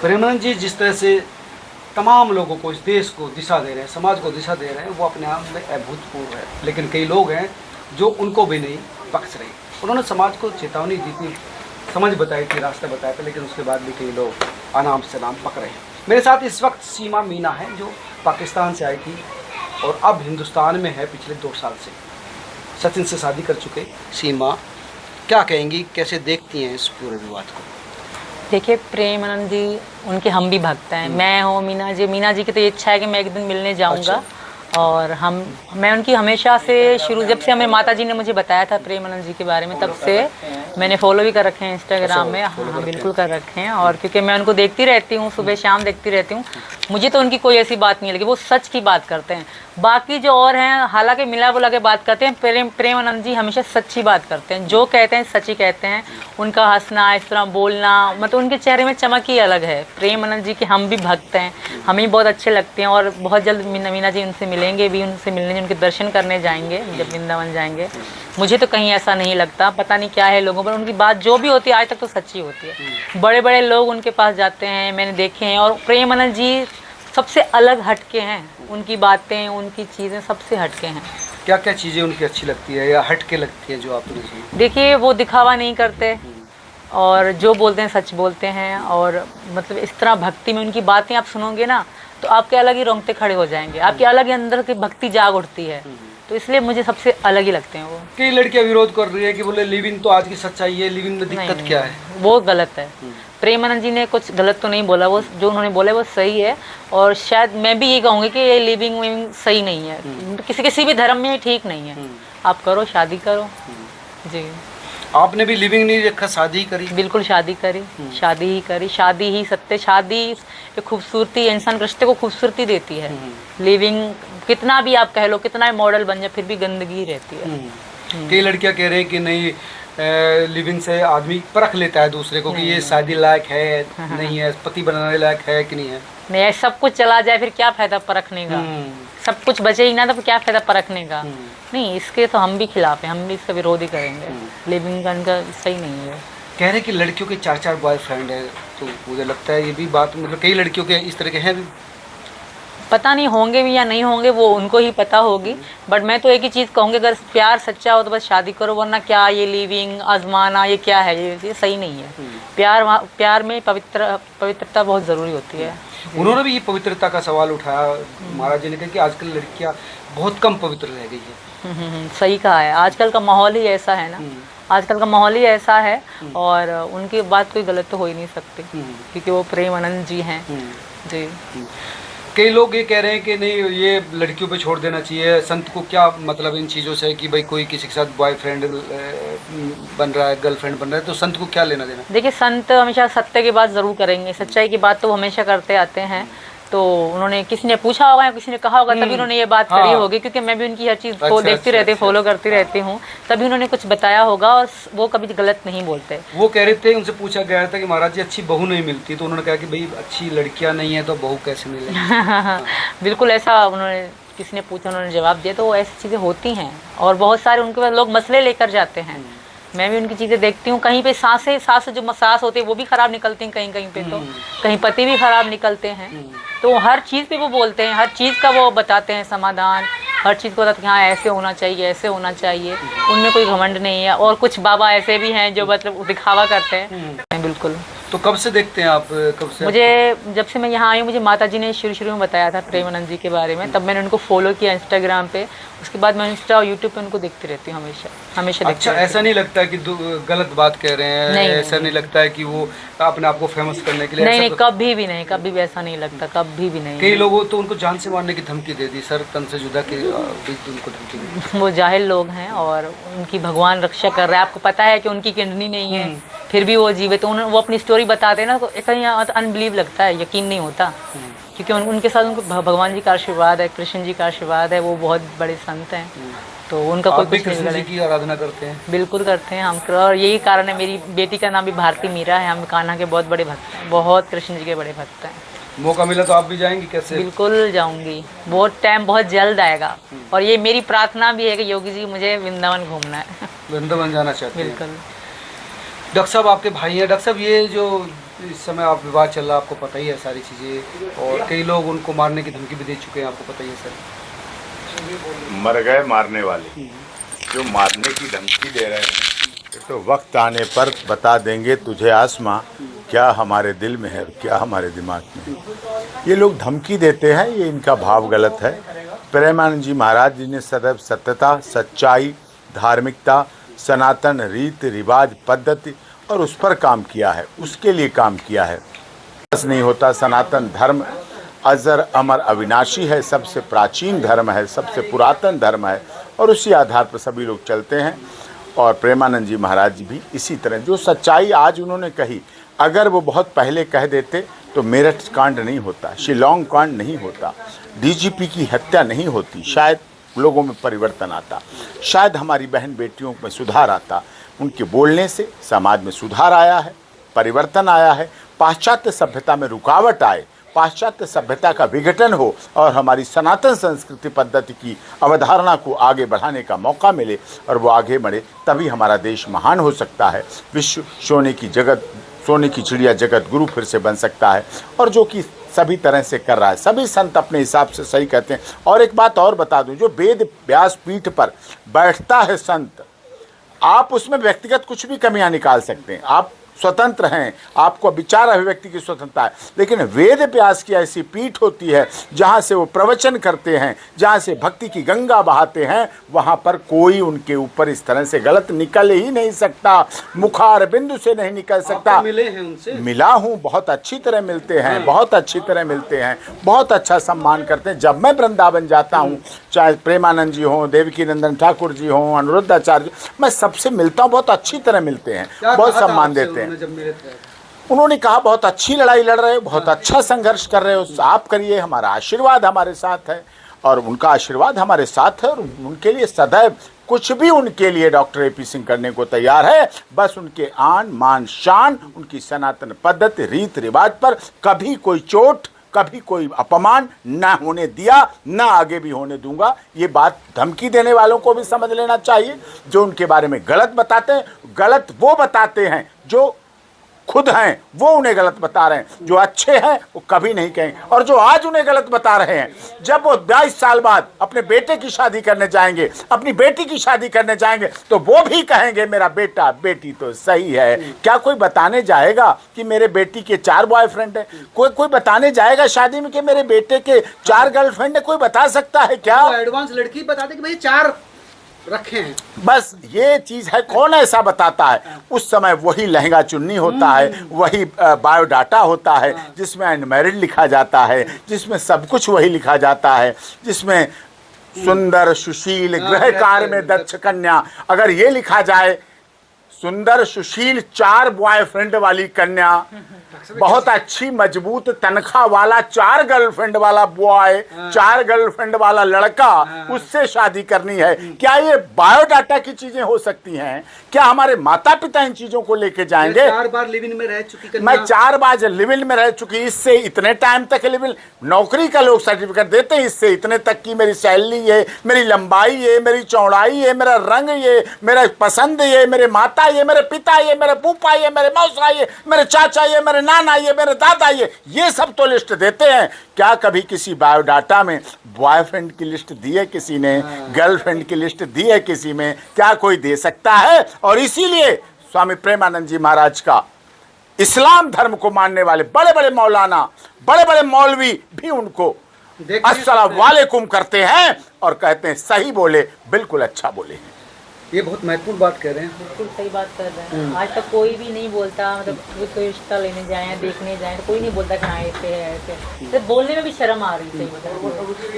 प्रेमानंद जी जिस तरह से तमाम लोगों को, इस देश को दिशा दे रहे हैं, समाज को दिशा दे रहे हैं, वो अपने आप में अभूतपूर्व है। लेकिन कई लोग हैं जो उनको भी नहीं बख्श रहे। उन्होंने समाज को चेतावनी दी थी, समझ बताई थी, रास्ता बताया था, लेकिन उसके बाद भी कई लोग अनाम से नाम पकड़े हैं। मेरे साथ इस वक्त सीमा मीना है, जो पाकिस्तान से आई थी और अब हिंदुस्तान में है पिछले 2 साल से। सचिन से शादी कर चुके सीमा क्या कहेंगी, कैसे देखती हैं इस पूरे विवाद को? देखिए, प्रेमानंद जी उनके हम भी भक्त हैं। मैं हूँ मीना जी की तो ये इच्छा है कि मैं एक दिन मिलने जाऊँगा। और मैं उनकी हमेशा से जब से हमें माता जी ने मुझे बताया था प्रेमानंद जी के बारे में, तब से मैंने फॉलो भी कर रखे हैं इंस्टाग्राम में। हाँ, बिल्कुल कर रखे हैं। और क्योंकि मैं उनको देखती रहती हूँ, सुबह शाम देखती रहती हूँ, मुझे तो उनकी कोई ऐसी बात नहीं लगी। वो सच की बात करते हैं। बाकी जो और हैं, हालांकि मिला बुला के बात करते हैं, प्रेमानंद जी हमेशा सच्ची बात करते हैं। जो कहते हैं सच्ची कहते हैं। उनका हंसना, इस तरह बोलना, मतलब उनके चेहरे में चमक ही अलग है। प्रेमानंद जी के हम भी भक्त हैं, हमें बहुत अच्छे लगते हैं। और बहुत जल्द मीना जी उनसे मिलेंगे भी, उनसे मिलने, उनके दर्शन करने जाएंगे जब वृंदावन जाएंगे। मुझे तो कहीं ऐसा नहीं लगता, पता नहीं क्या है लोगों पर। उनकी बात जो भी होती है आज तक तो सच्ची होती है। बड़े बड़े लोग उनके पास जाते हैं, मैंने देखे हैं। और प्रेमानंद जी सबसे अलग हटके हैं। उनकी बातें, उनकी चीज़ें सबसे हटके हैं। क्या क्या चीज़ें उनकी अच्छी लगती है या हटके लगती है जो आपने? देखिए, वो दिखावा नहीं करते और जो बोलते हैं सच बोलते हैं। और मतलब इस तरह भक्ति में उनकी बातें आप सुनोगे ना, तो आपके अलग ही रोंगटे खड़े हो जाएंगे, आपके अलग ही अंदर की भक्ति जाग उठती है। तो इसलिए मुझे सबसे अलग ही लगते हैं वो। कई लड़कियां विरोध कर रही है कि बोले लिविंग तो आज की सच्चाई है, लिविंग में दिक्कत क्या है? वो गलत है। प्रेमानंद जी ने कुछ गलत तो नहीं बोला, वो जो उन्होंने बोला वो सही है। और शायद मैं भी ये कहूँगी कि ये लिविंग सही नहीं है, किसी भी धर्म में ठीक नहीं है। आप करो, शादी करो। जी, आपने भी लिविंग नहीं रखा, शादी करी? बिल्कुल शादी करी, शादी ही करी। शादी ही सत्य, शादी एक खूबसूरती, इंसान रिश्ते को खूबसूरती देती है। लिविंग कितना भी आप कह लो, कितना भी मॉडल बन जाए, फिर भी गंदगी रहती है। कई लड़कियां कह रहे हैं कि नहीं, लिविंग से आदमी परख लेता है दूसरे को कि ये शादी लायक है नहीं है, पति बनाने लायक है कि नहीं है। नहीं, सब कुछ चला जाए फिर क्या फायदा परखने का? सब कुछ बचे ही ना तो क्या फायदा परखने का? नहीं, इसके तो हम भी खिलाफ हैं, हम भी इसका विरोध ही करेंगे। लिविंग का सही नहीं है। कह रहे कि लड़कियों के 4-4 बॉयफ्रेंड है, तो मुझे लगता है ये भी बात, मतलब कई लड़कियों के इस तरह के हैं भी। पता नहीं होंगे भी या नहीं होंगे, वो उनको ही पता होगी। बट मैं तो एक ही चीज़ कहूँगी, अगर प्यार सच्चा हो तो बस शादी करो, वरना क्या ये लिविंग आजमाना, ये क्या है? ये सही नहीं है। प्यार में पवित्रता बहुत ज़रूरी होती है। उन्होंने भी ये पवित्रता का सवाल उठाया महाराज जी ने, कहा कि आजकल लड़कियां बहुत कम पवित्र रह गई है। सही कहा है। आजकल का माहौल ही ऐसा है ना, आजकल का माहौल ही ऐसा है। और उनकी बात कोई गलत तो हो ही नहीं सकती, क्योंकि वो प्रेमानंद जी हैं। जी, कई लोग ये कह रहे हैं कि नहीं, ये लड़कियों पे छोड़ देना चाहिए। संत को क्या मतलब इन चीज़ों से कि भाई कोई किसी के साथ बॉयफ्रेंड बन रहा है, गर्लफ्रेंड बन रहा है, तो संत को क्या लेना देना? देखिए, संत हमेशा सत्य की बात ज़रूर करेंगे, सच्चाई की बात तो वो हमेशा करते आते हैं। तो उन्होंने, किसी ने पूछा होगा या किसी ने कहा होगा, तभी उन्होंने ये बात करी होगी, क्योंकि मैं भी उनकी हर चीज़ को देखती रहती हूँ, फॉलो करती रहती हूँ, तभी उन्होंने कुछ बताया होगा। और वो कभी गलत नहीं बोलते। वो कह रहे थे, उनसे पूछा गया था कि महाराज जी अच्छी बहू नहीं मिलती, तो उन्होंने कहा कि भाई अच्छी लड़कियाँ नहीं है तो बहू कैसे मिले? बिल्कुल ऐसा उन्होंने, किसी ने पूछा, उन्होंने जवाब दिया। तो ऐसी चीज़ें होती हैं और बहुत सारे उनके पास लोग मसले लेकर जाते हैं। मैं भी उनकी चीज़ें देखती हूँ। कहीं पे सांस जो सांस होती है वो भी ख़राब निकलती हैं, कहीं पे तो कहीं पति भी ख़राब निकलते हैं। तो हर चीज़ पे वो बोलते हैं, हर चीज़ का वो बताते हैं समाधान, हर चीज़ को बताते हैं हाँ ऐसे होना चाहिए, ऐसे होना चाहिए। उनमें कोई घमंड नहीं है। और कुछ बाबा ऐसे भी हैं जो मतलब दिखावा करते हैं। बिल्कुल। तो कब से देखते हैं आप? कब से? मुझे जब से मैं यहाँ आई हूँ, मुझे माता जी ने शुरू में बताया था प्रेमानंद जी के बारे में, तब मैंने उनको फॉलो किया इंस्टाग्राम पे। उसके बाद मैं इंस्टा और यूट्यूब पे उनको देखती रहती हूँ, हमेशा देखती। अच्छा, ऐसा नहीं लगता कि गलत बात कह रहे हैं? नहीं, ऐसा नहीं लगता है कि वो अपने आप को फेमस करने के लिए? नहीं, कभी भी नहीं, कभी भी ऐसा नहीं लगता, कभी भी नहीं। कई लोगों तो उनको जान से मारने की धमकी दे दी, सर तन से जुदा की उनको धमकी दी। वो जाहिल लोग हैं और उनकी भगवान रक्षा कर रहा है। आपको पता है कि उनकी किडनी नहीं है, फिर भी वो जीवित। तो वो अपनी स्टोरी बताते हैं ना, तो कहीं अनबिलीव लगता है, यकीन नहीं होता। क्योंकि उनके साथ उनको भगवान जी का आशीर्वाद है, कृष्ण जी का आशीर्वाद है। वो बहुत बड़े संत हैं, तो उनका कोई कुछ नहीं। कृष्ण जी की आराधना करते हैं? बिल्कुल करते हैं हम। और यही कारण है, मेरी बेटी का नाम भी भारती मीरा है। हम कान्हा के बहुत बड़े भक्त हैं, बहुत कृष्ण जी के बड़े भक्त हैं। मौका मिला तो आप भी जाएंगी? कैसे? बिल्कुल जाऊंगी, बहुत टाइम बहुत जल्द आएगा। और ये मेरी प्रार्थना भी है कि योगी जी मुझे वृंदावन घूमना है। वृंदावन जाना चाहते हैं? बिल्कुल। डॉक्टर साहब आपके भाई हैं। डॉक्टर साहब, ये जो इस समय आप विवाद चल रहा है, आपको पता ही है सारी चीज़ें, और कई लोग उनको मारने की धमकी भी दे चुके हैं, आपको पता ही है सर। मर गए मारने वाले, जो मारने की धमकी दे रहे हैं तो वक्त आने पर बता देंगे तुझे आसमां क्या हमारे दिल में है, क्या हमारे दिमाग में है। ये लोग धमकी देते हैं, ये इनका भाव गलत है। प्रेमानंद जी महाराज जी ने सदैव सत्यता, सच्चाई, धार्मिकता, सनातन रीति रिवाज पद्धति और उस पर काम किया है, उसके लिए काम किया है। बस नहीं होता। सनातन धर्म अजर अमर अविनाशी है, सबसे प्राचीन धर्म है, सबसे पुरातन धर्म है और उसी आधार पर सभी लोग चलते हैं। और प्रेमानंद जी महाराज जी भी इसी तरह, जो सच्चाई आज उन्होंने कही, अगर वो बहुत पहले कह देते तो मेरठ कांड नहीं होता, शिलोंग कांड नहीं होता, डीजीपी की हत्या नहीं होती, शायद लोगों में परिवर्तन आता, शायद हमारी बहन बेटियों में सुधार आता। उनके बोलने से समाज में सुधार आया है, परिवर्तन आया है, पाश्चात्य सभ्यता में रुकावट आए, पाश्चात्य सभ्यता का विघटन हो और हमारी सनातन संस्कृति पद्धति की अवधारणा को आगे बढ़ाने का मौका मिले और वो आगे बढ़े, तभी हमारा देश महान हो सकता है। विश्व सोने की चिड़िया जगत गुरु फिर से बन सकता है, और जो कि सभी तरह से कर रहा है। सभी संत अपने हिसाब से सही कहते हैं। और एक बात और बता दूं, जो वेद व्यास पीठ पर बैठता है संत, आप उसमें व्यक्तिगत कुछ भी कमियां निकाल सकते हैं, आप स्वतंत्र हैं, आपको विचार अभिव्यक्ति की स्वतंत्रता है, लेकिन वेद व्यास की ऐसी पीठ होती है जहाँ से वो प्रवचन करते हैं, जहाँ से भक्ति की गंगा बहाते हैं, वहाँ पर कोई उनके ऊपर इस तरह से गलत निकल ही नहीं सकता, मुखार बिंदु से नहीं निकल सकता। मिले हैं उनसे? मिला हूँ, बहुत अच्छी तरह मिलते हैं, बहुत अच्छी तरह मिलते हैं, बहुत अच्छा सम्मान करते हैं। जब मैं वृंदावन जाता हूँ, चाहे प्रेमानंद जी हों, देवकी नंदन ठाकुर जी हों, अनिरुद्धाचार्य, मैं सबसे मिलता हूँ, बहुत अच्छी तरह मिलते हैं, बहुत सम्मान देते हैं। जब मिले थे उन्होंने कहा बहुत अच्छी लड़ाई लड़ रहे हो, बहुत अच्छा संघर्ष कर रहे हो, आप करिए, हमारा आशीर्वाद हमारे साथ है। और उनका आशीर्वाद हमारे साथ है और उनके लिए सदैव कुछ भी उनके लिए डॉक्टर AP सिंह करने को तैयार है। बस उनके आन मान शान, उनकी सनातन पद्धति रीत रिवाज पर कभी कोई चोट, कभी कोई अपमान ना होने दिया, ना आगे भी होने दूंगा। ये बात धमकी देने वालों को भी समझ लेना चाहिए। जो उनके बारे में गलत बताते हैं, गलत वो बताते हैं जो खुद हैं, वो उन्हें गलत बता रहे हैं। जो अच्छे हैं वो कभी नहीं कहेंगे, और जो आज उन्हें गलत बता रहे हैं, जब वो 22 साल बाद अपने बेटे की शादी करने जाएंगे, अपनी बेटी की शादी करने जाएंगे, तो वो भी कहेंगे मेरा बेटा बेटी तो सही है। क्या कोई बताने जाएगा कि मेरे बेटी के 4 बॉयफ्रेंड हैं? कोई बताने जाएगा शादी में कि मेरे बेटे के 4 गर्लफ्रेंड है? कोई बता सकता है क्या? एडवांस लड़की बता दे कि भाई 4 रखे हैं, बस ये चीज है। कौन ऐसा बताता है? उस समय वही लहंगा चुन्नी होता है, वही बायोडाटा होता है, जिसमें अनमैरिड लिखा जाता है, जिसमें सब कुछ वही लिखा जाता है, जिसमें सुंदर सुशील गृह कार्य में दक्ष कन्या, अगर ये लिखा जाए सुंदर सुशील 4 बॉयफ्रेंड वाली कन्या, बहुत अच्छी मजबूत तनख्वाह वाला 4 गर्लफ्रेंड वाला बॉय, 4 गर्लफ्रेंड वाला लड़का, उससे शादी करनी है, क्या ये बायोडाटा की चीजें हो सकती हैं? क्या हमारे माता पिता इन चीजों को लेके जाएंगे? 4 बार लिव इन में रह चुकी, मैं 4 बार लिव इन में रह चुकी, इससे इतने टाइम तक लिव इन, नौकरी का लोग सर्टिफिकेट देते हैं, इससे इतने तक की मेरी सैलरी है, मेरी लंबाई है, मेरी चौड़ाई है, मेरा रंग ये, मेरा पसंद ये, मेरे माता ये, मेरे पिता ये, मेरे फूफा ये, मेरे मौसा ये, मेरे चाचा ये, मेरे नाना ये, मेरे दादा ये सब तो लिस्ट देते हैं। क्या कभी किसी बायोडाटा में बॉयफ्रेंड की लिस्ट दी है किसी ने? गर्लफ्रेंड की लिस्ट दी है किसी में? क्या कोई दे सकता है? और इसीलिए स्वामी प्रेमानंद जी महाराज का इस्लाम धर्म को मानने वाले बड़े बड़े मौलाना, बड़े बड़े मौलवी भी उनको अस्सलाम वालेकुम करते हैं और कहते हैं सही बोले, बिल्कुल अच्छा बोले। ये बहुत महत्वपूर्ण बात कह रहे हैं। बिल्कुल सही बात कर रहे हैं। आज तक कोई भी नहीं बोलता, मतलब कोई रिश्ता लेने जाए, देखने जाए, तो कोई नहीं बोलता कि हाँ ऐसे है ऐसे। तो बोलने में भी शर्म आ रही है। मतलब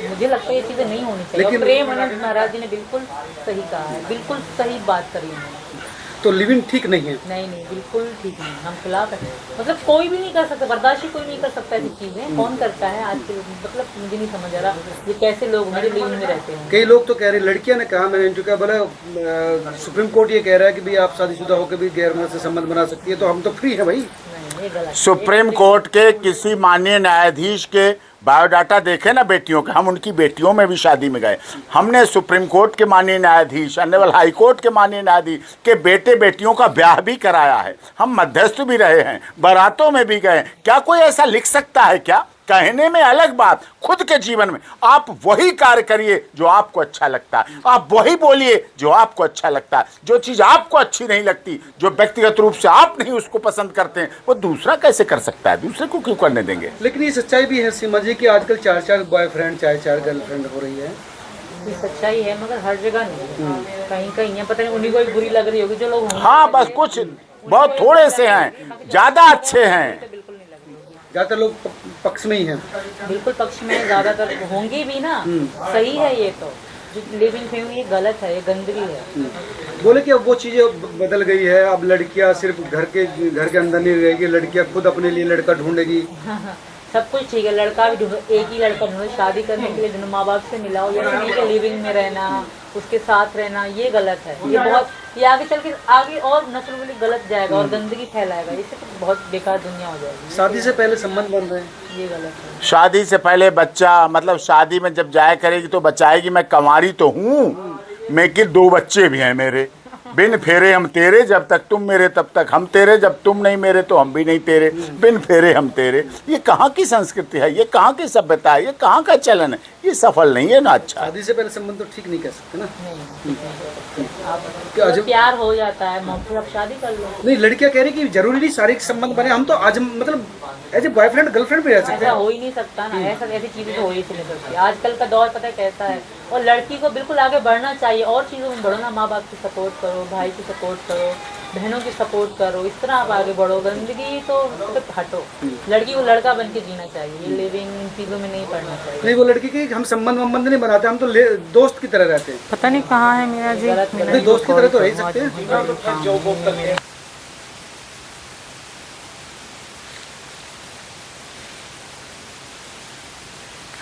मुझे लगता है ये चीज़ें नहीं होनी चाहिए। लेकिन प्रेमानंद महाराज जी ने बिल्कुल सही कहा है, बिल्कुल सही बात करी उन्होंने। तो लिविंग ठीक नहीं है? नहीं, बिल्कुल ठीक नहीं, हम खिलाफ है। मतलब कोई भी नहीं कर सकता, बर्दाश्त ही कोई नहीं कर सकता ऐसी चीज़ें। कौन करता है आज के? मतलब मुझे नहीं समझ आ रहा ये कैसे लोग मेरे लिविंग में रहते हैं। कई लोग तो कह रहे, लड़कियां ने कहा, मैंने इनका बोला सुप्रीम कोर्ट ये कह रहा है कि भाई आप शादीशुदा होकर भी गैर मर्द से संबंध बना सकती है, तो हम तो फ्री है भाई। सुप्रीम कोर्ट के किसी माननीय न्यायाधीश के बायोडाटा देखे ना बेटियों के, हम उनकी बेटियों में भी शादी में गए। हमने सुप्रीम कोर्ट के माननीय न्यायाधीश, ऑनरेबल हाई कोर्ट के माननीय न्यायाधीश के बेटे बेटियों का ब्याह भी कराया है। हम मध्यस्थ भी रहे हैं, बारातों में भी गए। क्या कोई ऐसा लिख सकता है क्या? कहने में अलग बात, खुद के जीवन में आप वही कार्य करिए जो आपको अच्छा लगता है, आप वही बोलिए जो आपको अच्छा लगता है। जो चीज़ आपको अच्छी नहीं लगती, जो व्यक्तिगत रूप से आप नहीं उसको पसंद करते हैं, वो दूसरा कैसे कर सकता है? दूसरे को क्यों करने देंगे? लेकिन ये सच्चाई भी है सीमा जी कि आजकल 4-4 बॉयफ्रेंड, 4-4 गर्लफ्रेंड हो रही है। ये सच्चाई है, मगर हर जगह नहीं, कहीं कहीं है, पता नहीं उन्हीं को ही बुरी लग रही होगी जो लोग होंगे। हाँ, बस कुछ बहुत थोड़े से हैं, ज़्यादा अच्छे हैं। ज़्यादातर लोग पक्ष में ही हैं। बिल्कुल पक्ष में ज़्यादातर होंगे भी ना। सही है ये तो, जो लिविंग फैमिली ये गलत है, ये गंदगी है। बोले कि अब वो चीज़ें बदल गई है, अब लड़कियां सिर्फ घर के अंदर नहीं रहेगी, लड़कियां खुद अपने लिए लड़का ढूंढेगी। सब कुछ ठीक है, लड़का भी ढूंढो, एक ही लड़का ढूंढो, शादी करने के लिए ढूंढो, माँ बाप से मिलाओ। ये नहीं कि लिविंग में रहना, उसके साथ रहना, ये गलत है। ये बहुत, ये आगे चल के आगे और नस्ल के लिए गलत जाएगा और गंदगी फैलाएगा। इससे तो बहुत बेकार दुनिया हो जाएगी। शादी से पहले संबंध बन रहे हैं, ये गलत है। शादी से पहले बच्चा, मतलब शादी में जब जाया करेगी तो बचाएगी। मैं कंवारी तो हूँ, लेकिन 2 बच्चे भी हैं मेरे। बिन फेरे हम तेरे, जब तक तुम मेरे तब तक हम तेरे, जब तुम नहीं मेरे तो हम भी नहीं तेरे, बिन फेरे हम तेरे। ये कहाँ की संस्कृति है? ये कहाँ की सभ्यता है? ये कहाँ का चलन है? ये सफल नहीं है ना। अच्छा, शादी से पहले संबंध तो ठीक नहीं कह सकते ना। तो प्यार हो जाता है, मौके आप शादी कर लो। नहीं, लड़कियां कह रही कि जरूरी नहीं शारीरिक संबंध बने, हम तो आज मतलब एज ए बॉयफ्रेंड गर्लफ्रेंड भी रह सकते ऐसा हैं। हो ही नहीं सकता ना, ऐसा ऐसी चीजें तो हो ही नहीं सकती। आजकल का दौर पता है कैसा है, और लड़की को बिल्कुल आगे बढ़ना चाहिए। और चीज़ों में बढ़ो ना, माँ बाप की सपोर्ट करो, भाई की सपोर्ट करो, बहनों की सपोर्ट करो, इस तरह आप आगे बढ़ो। गंदगी तो हटो, लड़की को लड़का बन के जीना चाहिए, ये लिविंग इन चीज़ों में नहीं पड़ना चाहिए। नहीं, वो लड़की की हम संबंध नहीं बनाते, हम तो दोस्त की तरह रहते हैं। पता नहीं कहाँ है मीना जी, नहीं, दोस्त की तरह तो रह सकते हैं।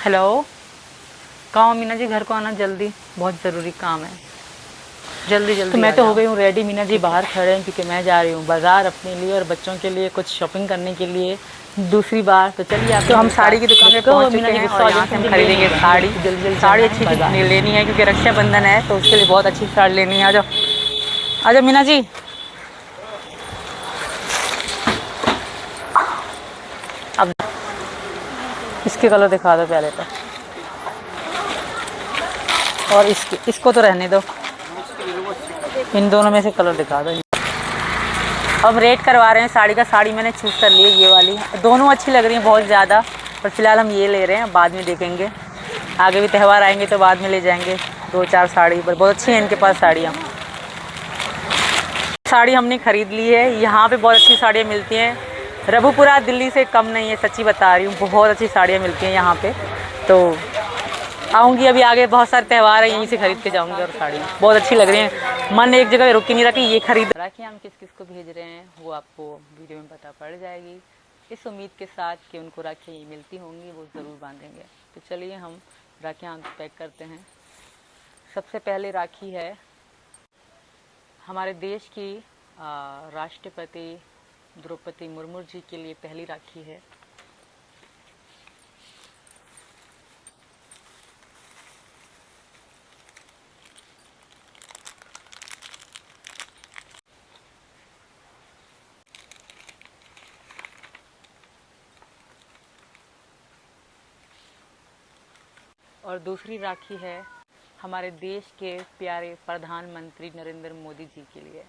हेलो, कहाँ मीना जी? घर को आना जल्दी, बहुत ज़रूरी काम है, जल्दी जल्दी। तो मैं तो हो गई हूँ रेडी, मीना जी बाहर खड़े हैं क्योंकि मैं जा रही हूँ बाज़ार अपने लिए और बच्चों के लिए कुछ शॉपिंग करने के लिए दूसरी बार। तो चलिए आप, तो हम साड़ी की दुकान पे पहुंच चुके हैं और यहाँ से हम खरीदेंगे साड़ी। साड़ी अच्छी लेनी है क्योंकि रक्षाबंधन है, तो उसके लिए बहुत अच्छी साड़ी लेनी है। आ जाओ, आ जाओ मीना जी। अब इसके कलर दिखा दो पहले तो, और इसको तो रहने दो, इन दोनों में से कलर दिखा दो। अब रेट करवा रहे हैं साड़ी का। साड़ी मैंने चूज़ कर ली है, ये वाली। दोनों अच्छी लग रही हैं बहुत ज़्यादा, पर फिलहाल हम ये ले रहे हैं, बाद में देखेंगे। आगे भी त्यौहार आएंगे तो बाद में ले जाएंगे 2-4 साड़ी, पर बहुत अच्छी हैं इनके पास साड़ियाँ। साड़ी हमने ख़रीद ली है। यहाँ पे बहुत अच्छी साड़ियाँ मिलती हैं, रघुपुरा दिल्ली से कम नहीं है, सच्ची बता रही हूँ। बहुत अच्छी साड़ियाँ मिलती हैं यहाँ पे, तो आऊँगी अभी आगे। बहुत सारे त्यौहार हैं, यहीं से खरीद के जाऊँगी। और साड़ी बहुत अच्छी लग रही है, मन एक जगह रुक ही नहीं रहा कि ये खरीद। राखी हम किस किस को भेज रहे हैं वो आपको वीडियो में पता पड़ जाएगी, इस उम्मीद के साथ कि उनको राखी मिलती होंगी, वो ज़रूर बांधेंगे। तो चलिए हम राखियाँ पैक करते हैं। सबसे पहले राखी है हमारे देश की राष्ट्रपति द्रौपदी मुर्मू जी के लिए पहली राखी है। और दूसरी राखी है हमारे देश के प्यारे प्रधानमंत्री नरेंद्र मोदी जी के लिए।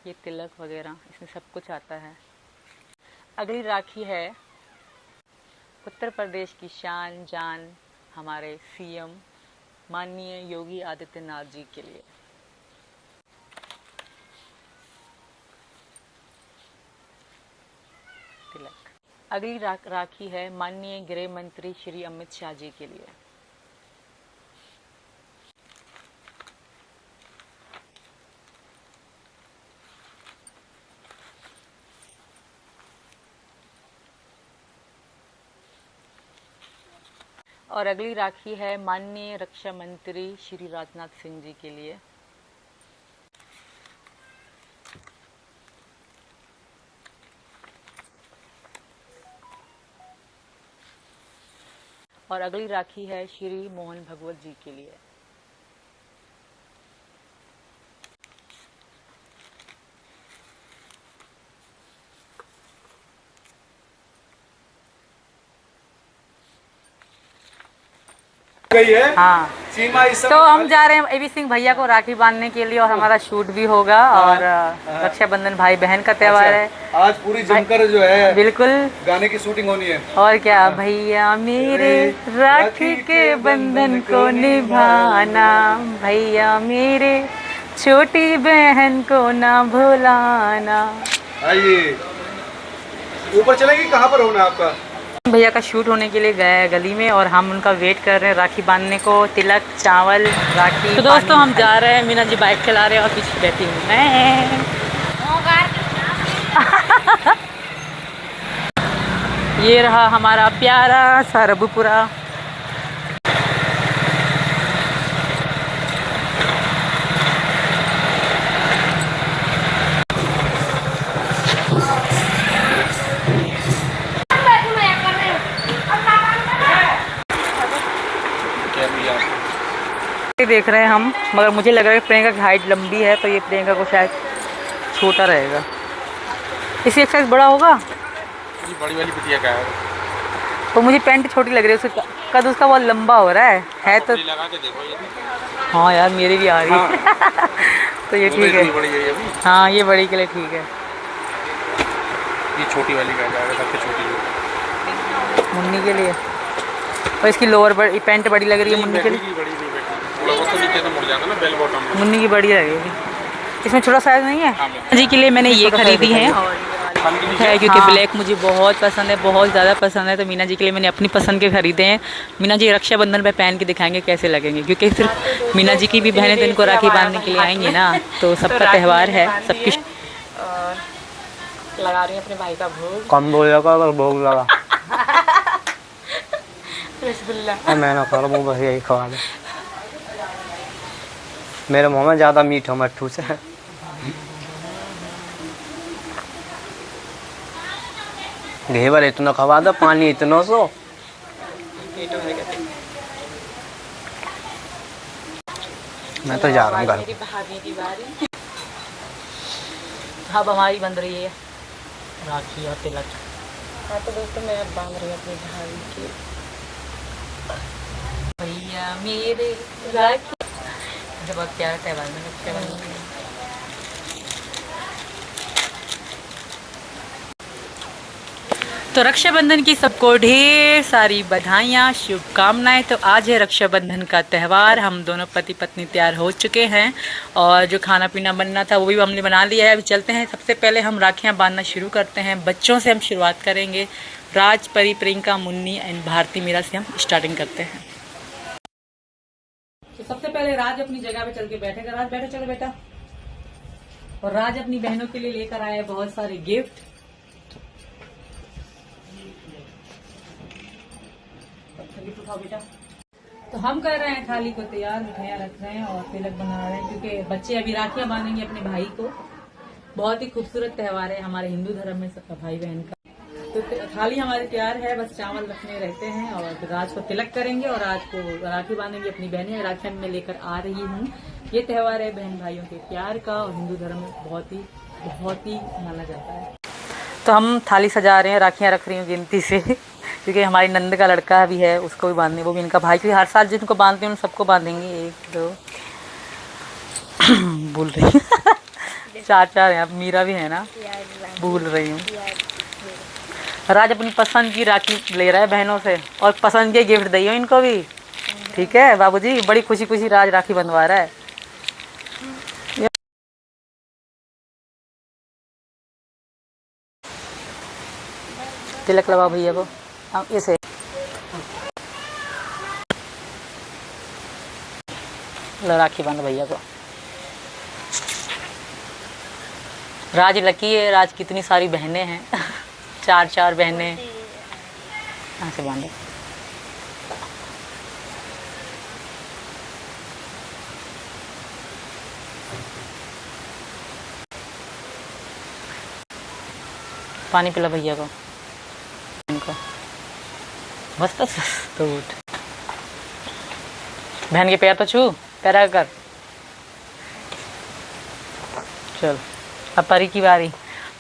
ये तिलक वगैरह इसमें सब कुछ आता है। अगली राखी है उत्तर प्रदेश की शान जान हमारे सीएम माननीय योगी आदित्यनाथ जी के लिए। तिलक। अगली राखी है माननीय गृह मंत्री श्री अमित शाह जी के लिए। और अगली राखी है माननीय रक्षा मंत्री श्री राजनाथ सिंह जी के लिए। और अगली राखी है श्री मोहन भगवत जी के लिए। गई है हाँ, सीमा इस समय तो हम जा रहे हैं एबी सिंह भैया को राखी बांधने के लिए और हमारा शूट भी होगा। और रक्षाबंधन भाई बहन का त्योहार है। आज पूरी जमकर जो है बिल्कुल गाने की शूटिंग होनी है। और क्या, भैया मेरे राखी के बंधन को निभाना, भैया मेरे छोटी बहन को ना भुलाना। आइए ऊपर चलेंगे, कहाँ पर होना आपका? भैया का शूट होने के लिए गए गली में और हम उनका वेट कर रहे हैं राखी बांधने को। तिलक, चावल, राखी। तो दोस्तों हम जा रहे हैं, मीना जी बाइक चला रहे हैं और पीछे बैठी हूँ मैं। ये रहा हमारा प्यारा सरबपुरा। देख रहे हैं हम, मगर मुझे लग रहा है प्रियंका की हाइट लंबी है तो ये प्रियंका को शायद छोटा रहेगा। इसी एक साइज बड़ा होगा। ये बड़ी वाली बिटिया का है तो मुझे पैंट छोटी लग रही है, उसका कद उसका बहुत लंबा हो रहा है तो लगा के देखो ये। हाँ यार मेरी भी आ रही है। तो ये ठीक है। बड़ी है अभी। हाँ ये बड़ी के लिए ठीक है। ये छोटी वाली का जाएगा, सबसे छोटी है मुन्नी के लिए। और इसकी लोअर बड़ी, पैंट बड़ी लग रही है मुन्नी के लिए। मुन्नी की बड़ी लगेगी। इसमें छोटा साइज नहीं है जी के लिए मैंने ये खरीदी है है क्योंकि ब्लैक मुझे बहुत पसंद है, बहुत ज़्यादा पसंद है। तो मीना जी के लिए मैंने अपनी पसंद के खरीदे हैं। मीना जी रक्षाबंधन पे पहन के दिखाएंगे कैसे लगेंगे, क्योंकि सिर्फ मीना जी की भी बहनें तो इनको राखी बांधने के लिए आएंगी ना, तो सबका त्यौहार है सबकी। लगा रही है अपने भाई का भोग। कम बोलेगा अगर भोग लगा रसगुल्ला मैं ना करूँ, मुँह बस यही खवा दे। मेरे मुँह में ज़्यादा मीठा मट्ठू से घेवर इतना खवा दो, पानी इतना सो। मैं तो जा रहा हूँ घर। अब हमारी बन रही है राखी और तिलक। हाँ तो दोस्तों मैं अब बांध रही हूँ अपनी भाभी की। भैया मेरे राखी बहुत प्यारा त्यौहार में रक्षाबंधन। तो रक्षाबंधन की सबको ढेर सारी बधाइयाँ, शुभकामनाएं। तो आज है रक्षाबंधन का त्यौहार। हम दोनों पति पत्नी तैयार हो चुके हैं और जो खाना पीना बनना था वो भी हमने बना लिया है। अभी चलते हैं, सबसे पहले हम राखियाँ बांधना शुरू करते हैं। बच्चों से हम शुरुआत करेंगे। राज, परी, प्रियंका, मुन्नी एंड भारती मीरा से हम स्टार्टिंग करते हैं। तो सबसे पहले राज अपनी जगह पे चल के बैठेगा। राज बैठो, चलो बेटा। और राज अपनी बहनों के लिए लेकर आया है बहुत सारे गिफ्ट। उठाओ बेटा। तो हम कर रहे हैं थाली को तैयार, मिठाइयाँ रख रहे हैं और तिलक बना रहे हैं, क्योंकि बच्चे अभी राखियां बांधेंगे अपने भाई को। बहुत ही खूबसूरत त्यौहार है हमारे हिंदू धर्म में सबका भाई बहन का। तो थाली हमारी तैयार है, बस चावल रखने रहते हैं और राज को तिलक करेंगे और राज को राखी बांधेंगे। अपनी बहनें राखियां में लेकर आ रही हूँ। ये त्यौहार है बहन भाइयों के प्यार का और हिंदू धर्म में बहुत ही माना जाता है। तो हम थाली सजा रहे हैं, राखियां रख रही हूँ गिनती से, क्योंकि हमारी नंद का लड़का भी है, उसको भी बांधने, वो भी इनका भाई, क्योंकि हर साल जिनको बांधते हैं उन सबको बांधेंगे। 1 2 भूल रही 4 हैं। अब मीरा भी है ना, भूल रही हूँ। राज अपनी पसंद की राखी ले रहा है बहनों से और पसंद के गिफ्ट दिए इनको भी। ठीक है बाबूजी, बड़ी खुशी खुशी राज राखी बंधवा रहा है। तिलक लगा भैया को ऐसे। राखी बांध भैया को। राज लकी है, राज कितनी सारी बहनें हैं। 4 बहनें। यहाँ से बांधे। पानी पिला भैया को इनको। बस बस तो उठ। बहन के पैर तो छू, पैर कर। चल अब परी की बारी।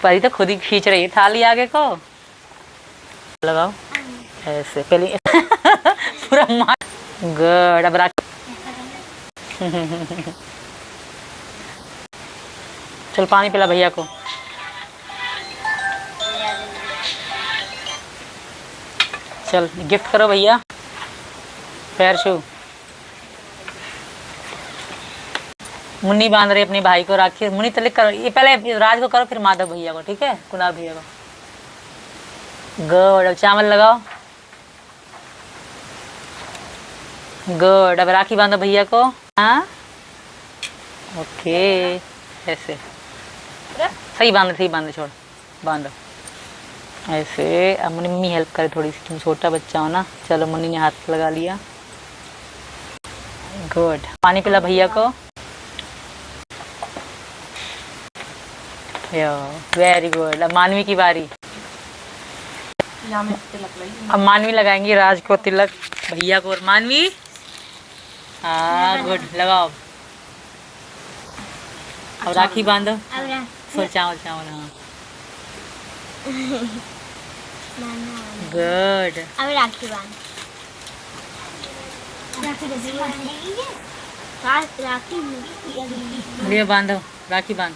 परी तो खुद ही खींच रही है थाली आगे को। लगाओ ऐसे पहले पूरा मार। गुड। अब रख। चल पानी पिला भैया को। चल गिफ्ट करो भैया। पैर छू। मुन्नी बांध रही अपने भाई को राखी। मुन्नी तले करो, ये पहले राज को करो फिर माधव भैया को, ठीक है, कुणाल भैया को। गुड। अब चावल लगाओ। गुड। अब राखी बांधो भैया को। हाँ ओके ऐसे सही बांधो छोड़ बांधो ऐसे। अब मम्मी हेल्प करे थोड़ी सी, तुम छोटा बच्चा हो ना। चलो मुन्नी ने हाथ लगा लिया। गुड। पानी पिला भैया को। Very good. अब मानवी की बारी। अब मानवी लगाएंगी राज को तिलक, भैया को और मानवी। हाँ गुड। लगाओ। अब राखी बांधो। फिर चावल चावल। हाँ गुड। अब राखी बांध। राखी लियो बांधो। राखी बांध।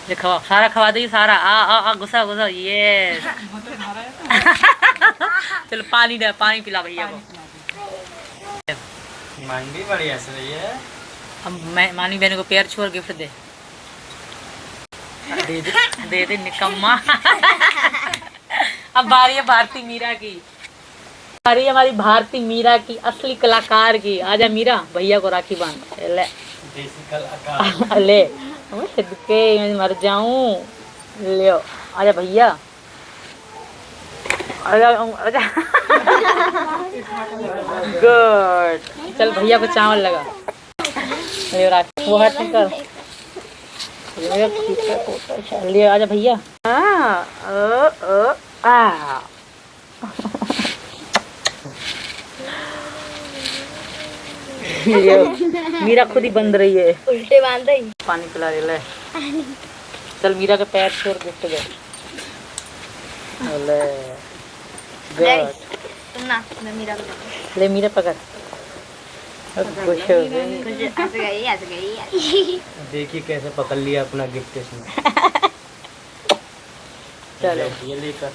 ये खवा, सारा खवा दो सारा। आ गुस्सा गुस्सा। ये चलो पानी दे, पानी पिला भैया को। मानवी बढ़िया से रही है। अब मैं मानी बहन को पैर छू और गिफ्ट दे। दे दे निकम्मा। अब बारी है भारती मीरा की। बारी है हमारी भारती मीरा की, असली कलाकार की। आजा मीरा, भैया को राखी बांध। ले देसी कलाकार। ले सिद्धके मैं मर जाऊं। ले आजा भैया। आजा आजा। गुड। चल भैया को चावल लगा। ले राखी वो हाथ में कर। ले आजा भैया। मीरा खुद ही बंद रही है। उल्टे बांध रही। पानी पिला रही। ले चल मीरा के पैर छोड़ गिफ्ट दे। ले गुड। तुम ना मैं मीरा को ले मीरा पकड़। खुश हो गई। हंस गई। देखिए कैसे पकड़ लिया अपना गिफ्ट इसने। चलो ये लेकर